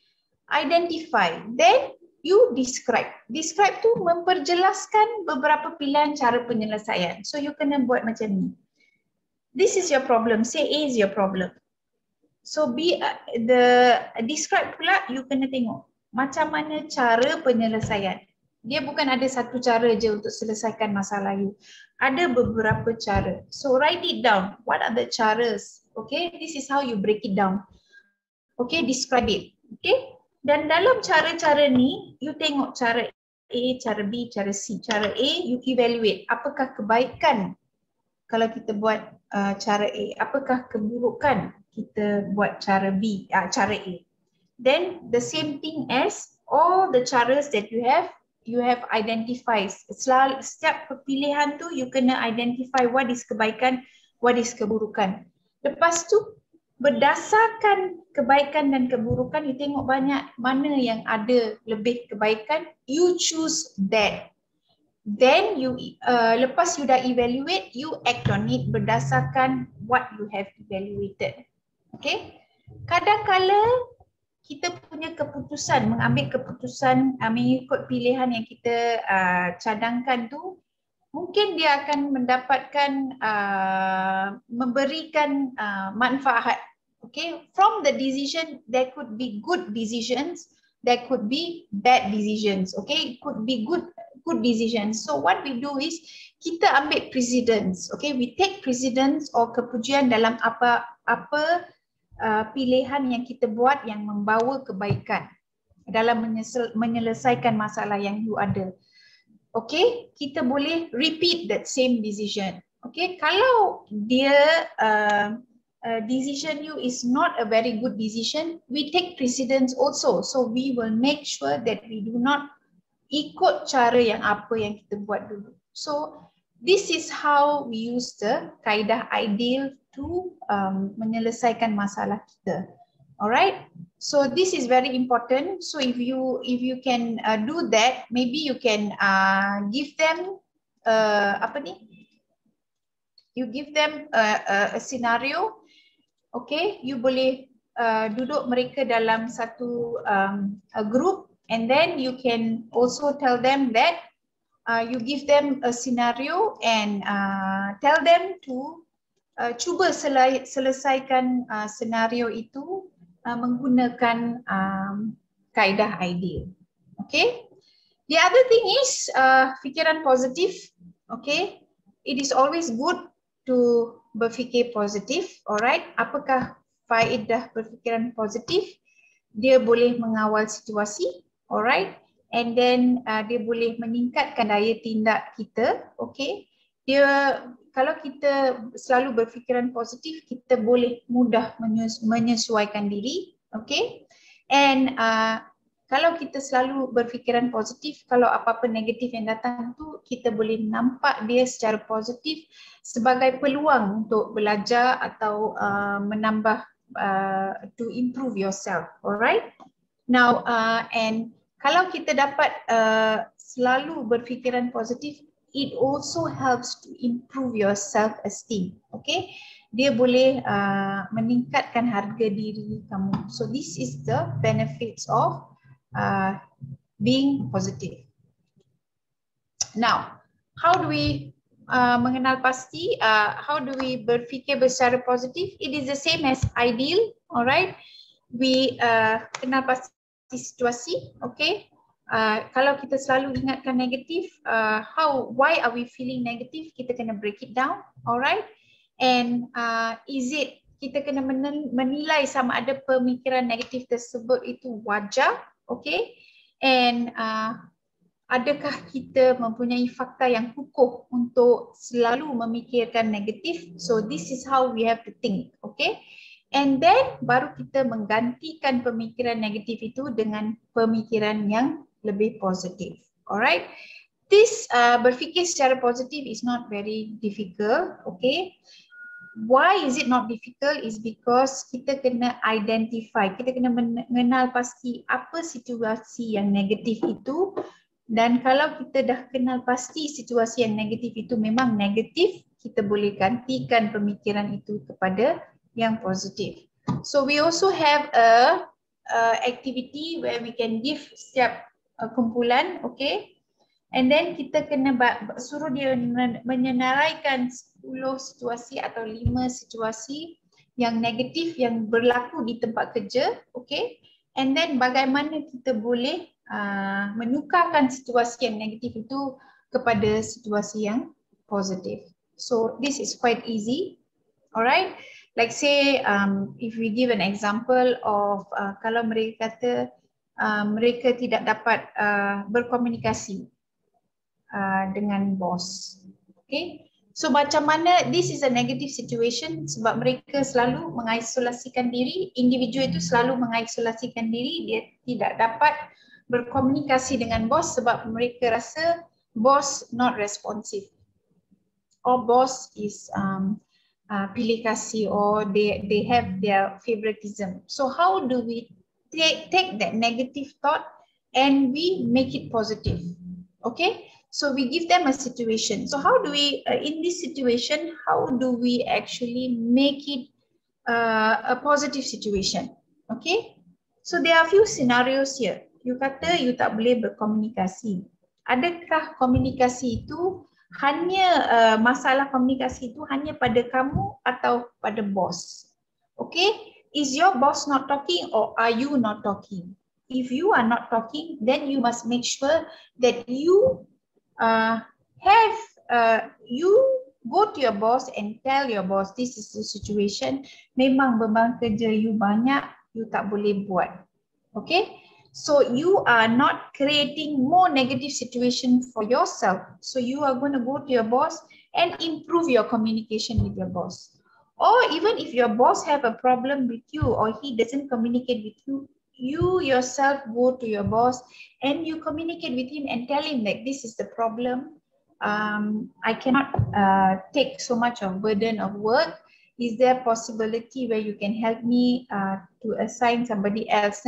identify, then you describe. Describe tu memperjelaskan beberapa pilihan cara penyelesaian. So you kena buat macam ni. This is your problem. Say A is your problem. So describe pula, you kena tengok macam mana cara penyelesaian. Dia bukan ada satu cara je untuk selesaikan masalah you. Ada beberapa cara. So write it down. What are the caras? Okay, this is how you break it down. Okay, describe it. Okay, dan dalam cara-cara ni, you tengok cara A, cara B, cara C. Cara A, you evaluate apakah kebaikan kalau kita buat cara A, apakah keburukan kita buat cara B, cara A. Then the same thing as all the caras that you have identified. Setiap pilihan tu you kena identify what is kebaikan, what is keburukan. Lepas tu berdasarkan kebaikan dan keburukan, you tengok banyak mana yang ada lebih kebaikan, you choose that. Then you lepas you dah evaluate, you act on it berdasarkan what you have evaluated. Okay? Kadang-kala kita punya keputusan, mengambil keputusan mengikut pilihan yang kita cadangkan tu, mungkin dia akan mendapatkan memberikan manfaat. Okay, from the decision there could be good decisions, there could be bad decisions. Okay, it could be good decisions. So what we do is kita ambil precedence. Okay, we take precedence or kepujian dalam apa pilihan yang kita buat yang membawa kebaikan dalam menyelesaikan masalah yang you ada. Okay, kita boleh repeat that same decision. Okay, kalau dia decision you is not a very good decision, we take precedence also. So we will make sure that we do not ikut cara yang apa yang kita buat dulu. So this is how we use the kaedah ideal to menyelesaikan masalah kita. Alright, so this is very important. So if you can do that, maybe you can give them you give them a scenario. Okay, you boleh duduk mereka dalam satu a group, and then you can also tell them that you give them a scenario and tell them to cuba selesaikan senario itu menggunakan kaedah ideal. Okay. The other thing is fikiran positif. Okay. It is always good to berfikir positif. Alright. Apakah faedah berfikiran positif? Dia boleh mengawal situasi. Alright. And then dia boleh meningkatkan daya tindak kita. Okay. Dia, kalau kita selalu berfikiran positif, kita boleh mudah menyesuaikan diri. Okay. And kalau kita selalu berfikiran positif, kalau apa-apa negatif yang datang tu, kita boleh nampak dia secara positif sebagai peluang untuk belajar atau menambah, to improve yourself. Alright. Now, and kalau kita dapat selalu berfikiran positif, it also helps to improve your self-esteem. Okay, dia boleh meningkatkan harga diri kamu. So this is the benefits of being positive. Now, how do we mengenal pasti? How do we berfikir secara positif? It is the same as ideal. Alright, we kenal pasti situasi. Okay. Kalau kita selalu ingatkan negatif, why are we feeling negative? Kita kena break it down, alright? And kita kena menilai sama ada pemikiran negatif tersebut itu wajar, okay? And adakah kita mempunyai fakta yang kukuh untuk selalu memikirkan negatif? So this is how we have to think, okay? And then baru kita menggantikan pemikiran negatif itu dengan pemikiran yang lebih positif. Alright. This berfikir secara positif is not very difficult. Okay. Why is it not difficult? Is because kita kena identify, kita kena mengenal pasti apa situasi yang negatif itu. Dan kalau kita dah kenal pasti situasi yang negatif itu memang negatif, kita boleh gantikan pemikiran itu kepada yang positif. So we also have a activity where we can give setiap kumpulan, okay? And then kita kena suruh dia menyenaraikan 10 situasi atau 5 situasi yang negatif yang berlaku di tempat kerja, okay? And then bagaimana kita boleh menukarkan situasi yang negatif itu kepada situasi yang positif. So this is quite easy, alright? Like say, if we give an example of kalau mereka kata mereka tidak dapat berkomunikasi dengan bos, okay? So macam mana, this is a negative situation sebab mereka selalu mengisolasikan diri, individu itu selalu mengisolasikan diri, dia tidak dapat berkomunikasi dengan bos sebab mereka rasa bos not responsive or boss is pilih kasih or they have their favoritism. So how do we take that negative thought and we make it positive? Okay, so we give them a situation. So how do we in this situation, how do we actually make it a positive situation? Okay, so there are a few scenarios here. You kata you tak boleh berkomunikasi. Adakah komunikasi itu hanya masalah komunikasi itu hanya pada kamu atau pada bos? Okay, is your boss not talking or are you not talking? If you are not talking, then you must make sure that you you go to your boss and tell your boss this is the situation. Memang beban kerja you banyak, you tak boleh buat. Okay. So you are not creating more negative situation for yourself. So you are going to go to your boss and improve your communication with your boss. Or even if your boss have a problem with you or he doesn't communicate with you, you yourself go to your boss and you communicate with him and tell him that this is the problem. I cannot take so much of burden of work. Is there a possibility where you can help me to assign somebody else?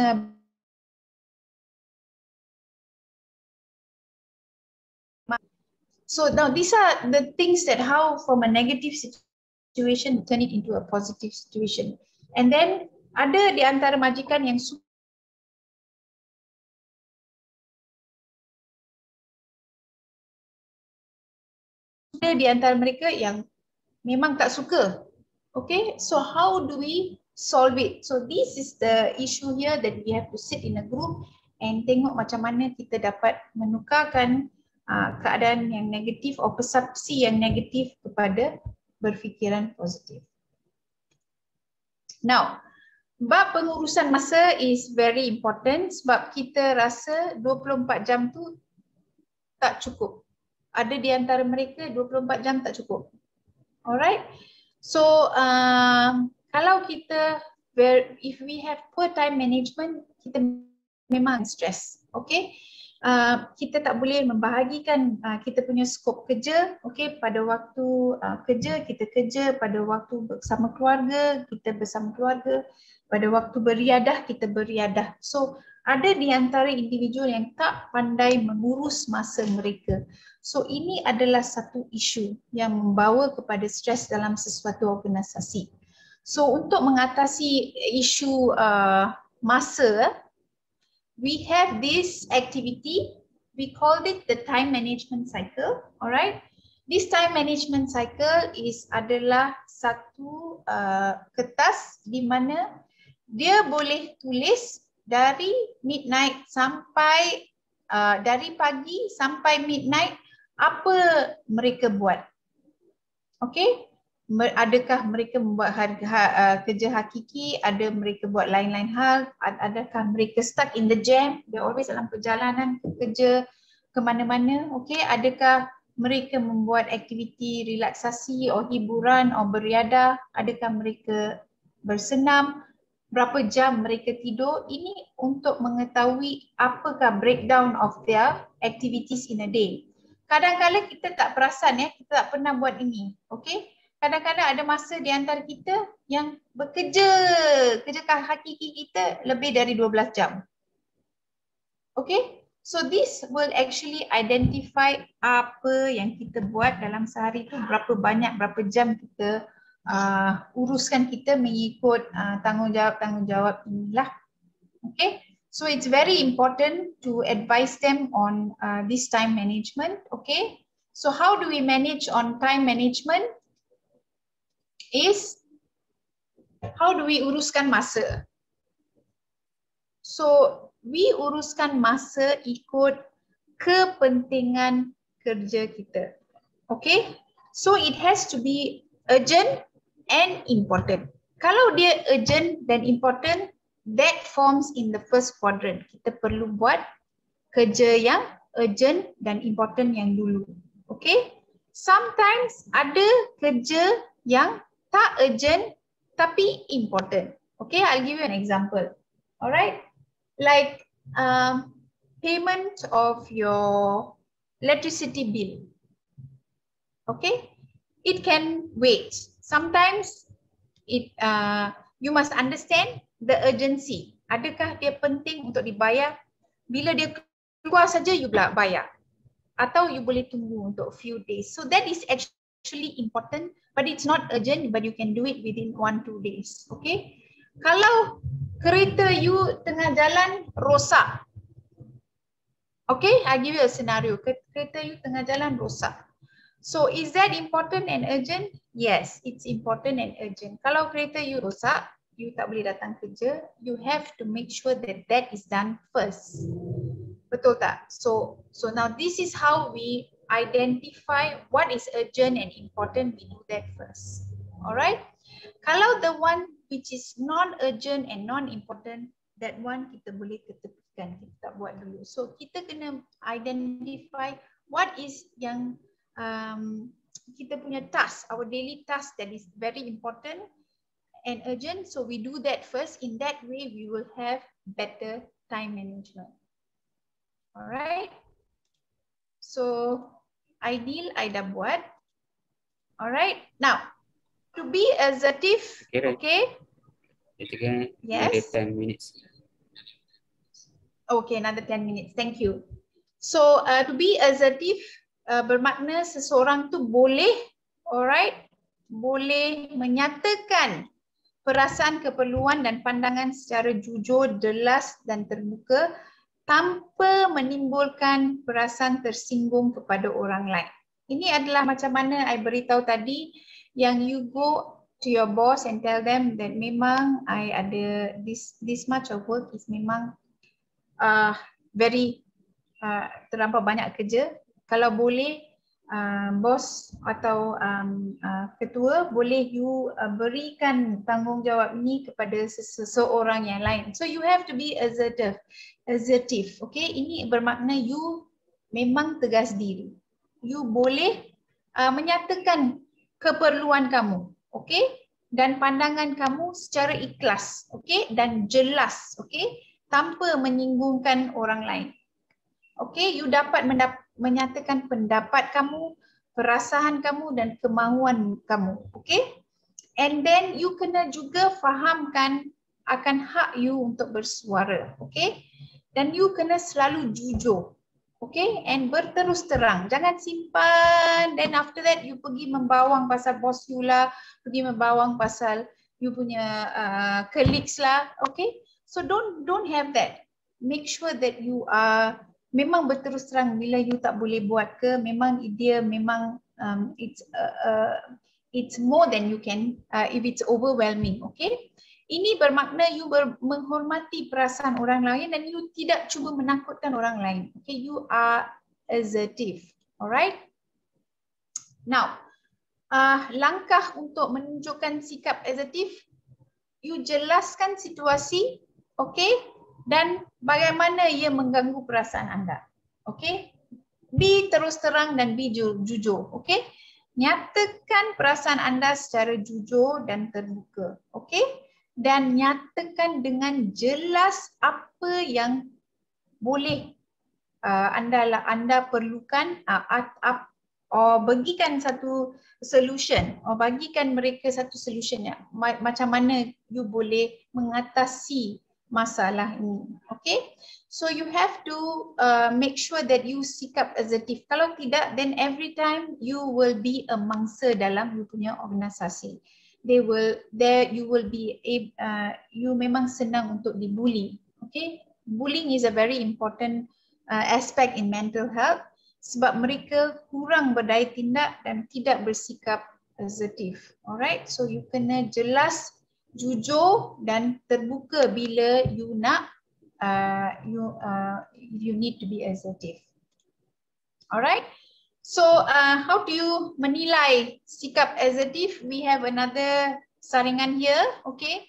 So now these are the things that how from a negative situation turn it into a positive situation. And then ada di antara majikan yang di antara mereka yang memang tak suka. Okay, so how do we solve it? So this is the issue here that we have to sit in a group and tengok macam mana kita dapat menukarkan keadaan yang negatif atau persepsi yang negatif kepada berfikiran positif. Now, bab pengurusan masa is very important sebab kita rasa 24 jam tu tak cukup. Ada di antara mereka 24 jam tak cukup. Alright. So, kalau kita, if we have poor time management, kita memang stress. Okay. Kita tak boleh membahagikan kita punya skop kerja, okay, pada waktu kerja kita kerja, pada waktu bersama keluarga kita bersama keluarga, pada waktu beriadah kita beriadah. So ada di antara individu yang tak pandai mengurus masa mereka. So ini adalah satu isu yang membawa kepada stres dalam sesuatu organisasi. So untuk mengatasi isu masa, we have this activity, we called it the time management cycle, alright? This time management cycle adalah satu kertas di mana dia boleh tulis dari midnight sampai, dari pagi sampai midnight apa mereka buat. Okay? Adakah mereka membuat kerja hakiki, ada mereka buat lain-lain hal, adakah mereka stuck in the jam, they always dalam perjalanan kerja ke mana-mana, okay? Adakah mereka membuat aktiviti relaksasi atau hiburan atau beriadah, adakah mereka bersenam, berapa jam mereka tidur. Ini untuk mengetahui apakah breakdown of their activities in a day. Kadang-kadang kita tak perasan, ya, kita tak pernah buat ini, okay? Kadang-kadang ada masa di antara kita yang bekerja, kerja hakiki kita lebih dari 12 jam. Okay, so this will actually identify apa yang kita buat dalam sehari itu, berapa banyak, berapa jam kita uruskan kita mengikut tanggungjawab inilah. Okay, so it's very important to advise them on this time management. Okay, so how do we manage on time management? Is How do we uruskan masa? So, we uruskan masa ikut kepentingan kerja kita. Okay? So, it has to be urgent and important. Kalau dia urgent dan important, that forms in the first quadrant. Kita perlu buat kerja yang urgent dan important yang dulu. Okay? Sometimes ada kerja yang tak urgent tapi important. Okay, I'll give you an example. Alright? Like payment of your electricity bill. Okay? It can wait. Sometimes you must understand the urgency. Adakah dia penting untuk dibayar? Bila dia keluar saja you bayar. Atau you boleh tunggu untuk few days. So that is actually important, but it's not urgent, but you can do it within 1-2 days. Okay? Kalau kereta you tengah jalan rosak. Okay, I give you a scenario. Kereta you tengah jalan rosak. So is that important and urgent? Yes, it's important and urgent. Kalau kereta you rosak, you tak boleh datang kerja, you have to make sure that that is done first. Betul tak? So now this is how we identify what is urgent and important. We do that first. Alright? Kalau the one which is non-urgent and non-important, that one kita boleh ketepikan, kita tak buat dulu. So kita kena identify what is yang kita punya task, our daily task that is very important and urgent. So we do that first. In that way, we will have better time management. Alright. So ideal I dah buat. Alright. Now to be assertive, okay? Yes. Another 10 minutes. Okay, another 10 minutes. Thank you. So to be assertive bermakna seseorang tu boleh, alright, boleh menyatakan perasaan, keperluan dan pandangan secara jujur, jelas dan terbuka tanpa menimbulkan perasaan tersinggung kepada orang lain. Ini adalah macam mana I beritahu tadi, yang you go to your boss and tell them that memang I ada this much of work is memang very terlampau banyak kerja. Kalau boleh bos atau ketua, boleh you berikan tanggungjawab ini kepada seseorang yang lain. So you have to be assertive. Okay, ini bermakna you memang tegas diri. You boleh menyatakan keperluan kamu, okay, dan pandangan kamu secara ikhlas, okay, dan jelas, okay, tanpa menyinggungkan orang lain. Okay, you dapat menyatakan pendapat kamu, perasaan kamu dan kemahuan kamu. Okay, and then you kena juga fahamkan akan hak you untuk bersuara. Okay, dan you kena selalu jujur. Okay, and berterus terang. Jangan simpan, then after that you pergi membawang pasal bos you lah, pergi membawang pasal you punya colleagues lah. Okay, so don't have that. Make sure that you are memang berterus terang bila you tak boleh buat ke, memang dia memang it's more than you can if it's overwhelming. Okay, ini bermakna you menghormati perasaan orang lain dan you tidak cuba menakutkan orang lain. Okay, you are assertive. Alright. Now, langkah untuk menunjukkan sikap assertive, you jelaskan situasi, okay, dan bagaimana ia mengganggu perasaan anda. Okay, be terus terang dan be jujur. Okay, nyatakan perasaan anda secara jujur dan terbuka. Okay, dan nyatakan dengan jelas apa yang boleh anda perlukan, bagikan satu solution, bagikan mereka satu solution ya, macam mana you boleh mengatasi masalah ini. Okay, so you have to make sure that you sikap assertive. Kalau tidak, then every time you will be a mangsa dalam you punya organisasi. You will be you memang senang untuk dibuli. Okay, bullying is a very important aspect in mental health sebab mereka kurang berdaya tindak dan tidak bersikap assertive. Alright, so you kena jelas jujur dan terbuka bila you nak you need to be assertive. Alright. So how do you menilai sikap assertive? We have another saringan here. Okay.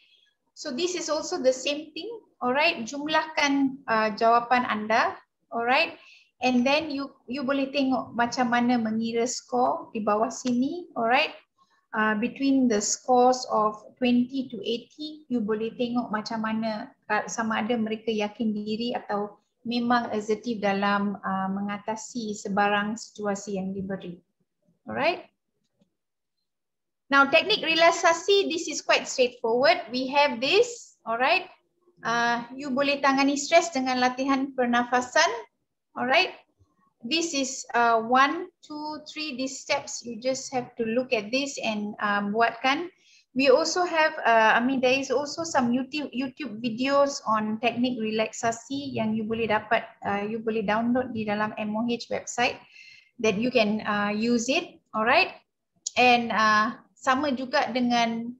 So this is also the same thing. Alright. Jumlahkan jawapan anda. Alright. And then you boleh tengok macam mana mengira skor di bawah sini. Alright. Between the scores of 20 to 80, you boleh tengok macam mana sama ada mereka yakin diri atau memang assertive dalam mengatasi sebarang situasi yang diberi. Alright. Now teknik relaksasi, this is quite straightforward. We have this, alright. You boleh tangani stres dengan latihan pernafasan, alright. This is 1, 2, 3, these steps. You just have to look at this and buatkan. We also have, there is also some YouTube videos on teknik relaksasi yang you boleh dapat, you boleh download di dalam MOH website that you can use it, alright. And sama juga dengan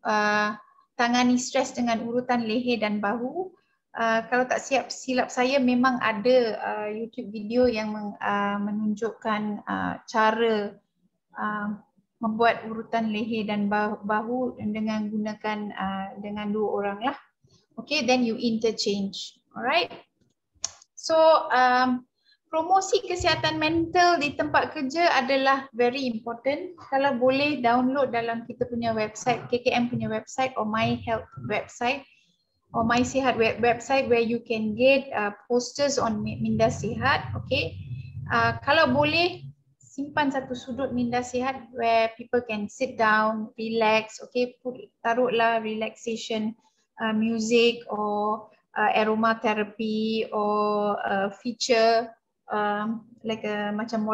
tangani stres dengan urutan leher dan bahu. Kalau tak silap saya memang ada YouTube video yang menunjukkan cara membuat urutan leher dan bahu dengan gunakan dengan 2 orang lah. Okay, then you interchange. Alright. So promosi kesihatan mental di tempat kerja adalah very important. Kalau boleh download dalam kita punya website, KKM punya website or My Health website or My Sihat website where you can get posters on Minda Sihat. Okay. Kalau boleh simpan satu sudut Minda Sihat where people can sit down, relax. Okay, taruhlah relaxation music or aromatherapy or feature like a macam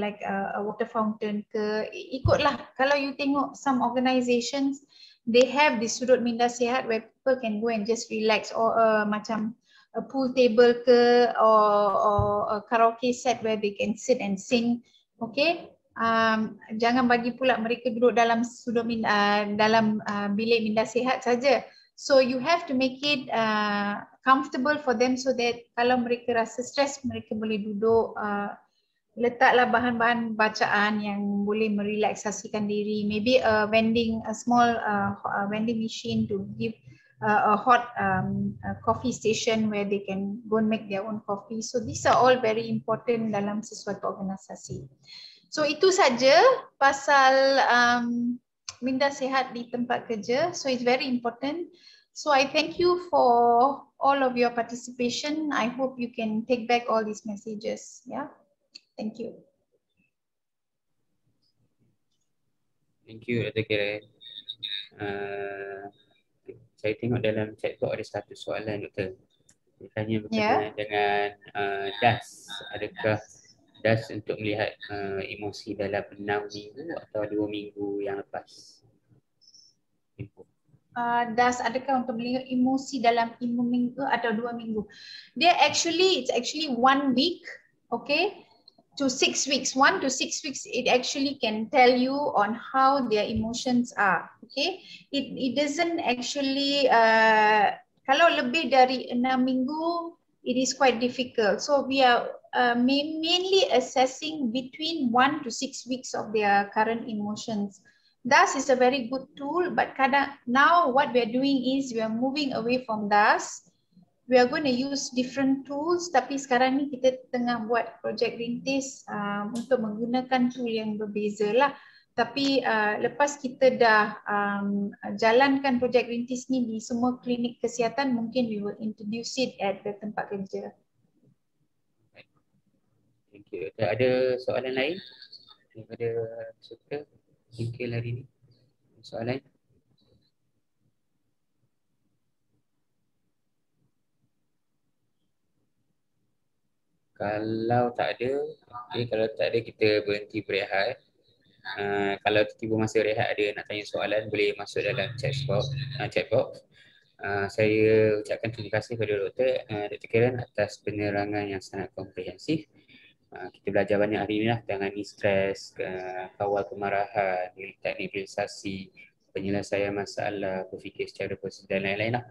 like a water fountain ke. Ikutlah. Kalau you tengok some organizations, they have this sudut Minda Sihat where people can go and just relax, or macam a pool table ke, or a karaoke set where they can sit and sing. Okay. Jangan bagi pula mereka duduk dalam sudut dalam bilik Minda Sihat saja. So you have to make it comfortable for them so that kalau mereka rasa stres, mereka boleh duduk. Letaklah bahan-bahan bacaan yang boleh merelaksasikan diri. Maybe a small vending machine to give a hot coffee station where they can go and make their own coffee. So these are all very important dalam sesuatu organisasi. So itu saja pasal Minda Sihat di tempat kerja. So it's very important. So I thank you for all of your participation. I hope you can take back all these messages. Yeah. Thank you. Thank you, Dr. Karen. Saya tengok dalam chat box ada satu soalan, Doktor. Dia tanya berkenaan dengan DAS. Adakah DAS untuk melihat emosi dalam 6 minggu atau 2 minggu yang lepas? DAS adakah untuk melihat emosi dalam 5 minggu atau 2 minggu? It's actually 1 week, okay, to 6 weeks. 1 to 6 weeks, it actually can tell you on how their emotions are, okay. It doesn't actually, kalau lebih dari 6 minggu, it is quite difficult. So we are mainly assessing between 1 to 6 weeks of their current emotions. DAS is a very good tool, but now what we are doing is we are moving away from DAS. We are going to use different tools, tapi sekarang ni kita tengah buat projek rintis untuk menggunakan tool yang berbeza lah. Tapi lepas kita dah jalankan projek rintis ni di semua klinik kesihatan, mungkin we will introduce it at the tempat kerja. Thank you. Ada soalan lain daripada peserta? Mungkin hari ni soalan. Kalau tak ada, kalau tak ada kita berhenti berehat. Kalau tiba masa rehat ada nak tanya soalan, boleh masuk dalam chat box. Saya ucapkan terima kasih kepada Dr. Karen atas penerangan yang sangat komprehensif. Kita belajar banyak hari ini lah, tangani stres, kawal kemarahan, teknik relaksasi, penyelesaian masalah, berfikir secara proses dan lain-lain lah.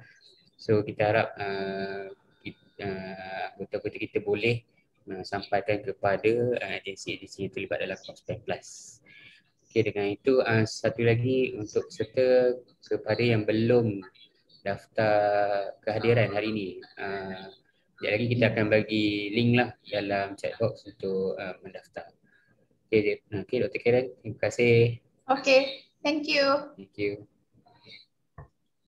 So kita harap anggota-anggota kita boleh sampaikan kepada agensi-agensi yang terlibat dalam COSPEN Plus. Okay, dengan itu satu lagi untuk peserta kepada yang belum daftar kehadiran hari ini. Sekejap lagi kita akan bagi link lah dalam chat box untuk mendaftar. Okay, Dr. Karen, terima kasih. Okay, thank you. Thank you.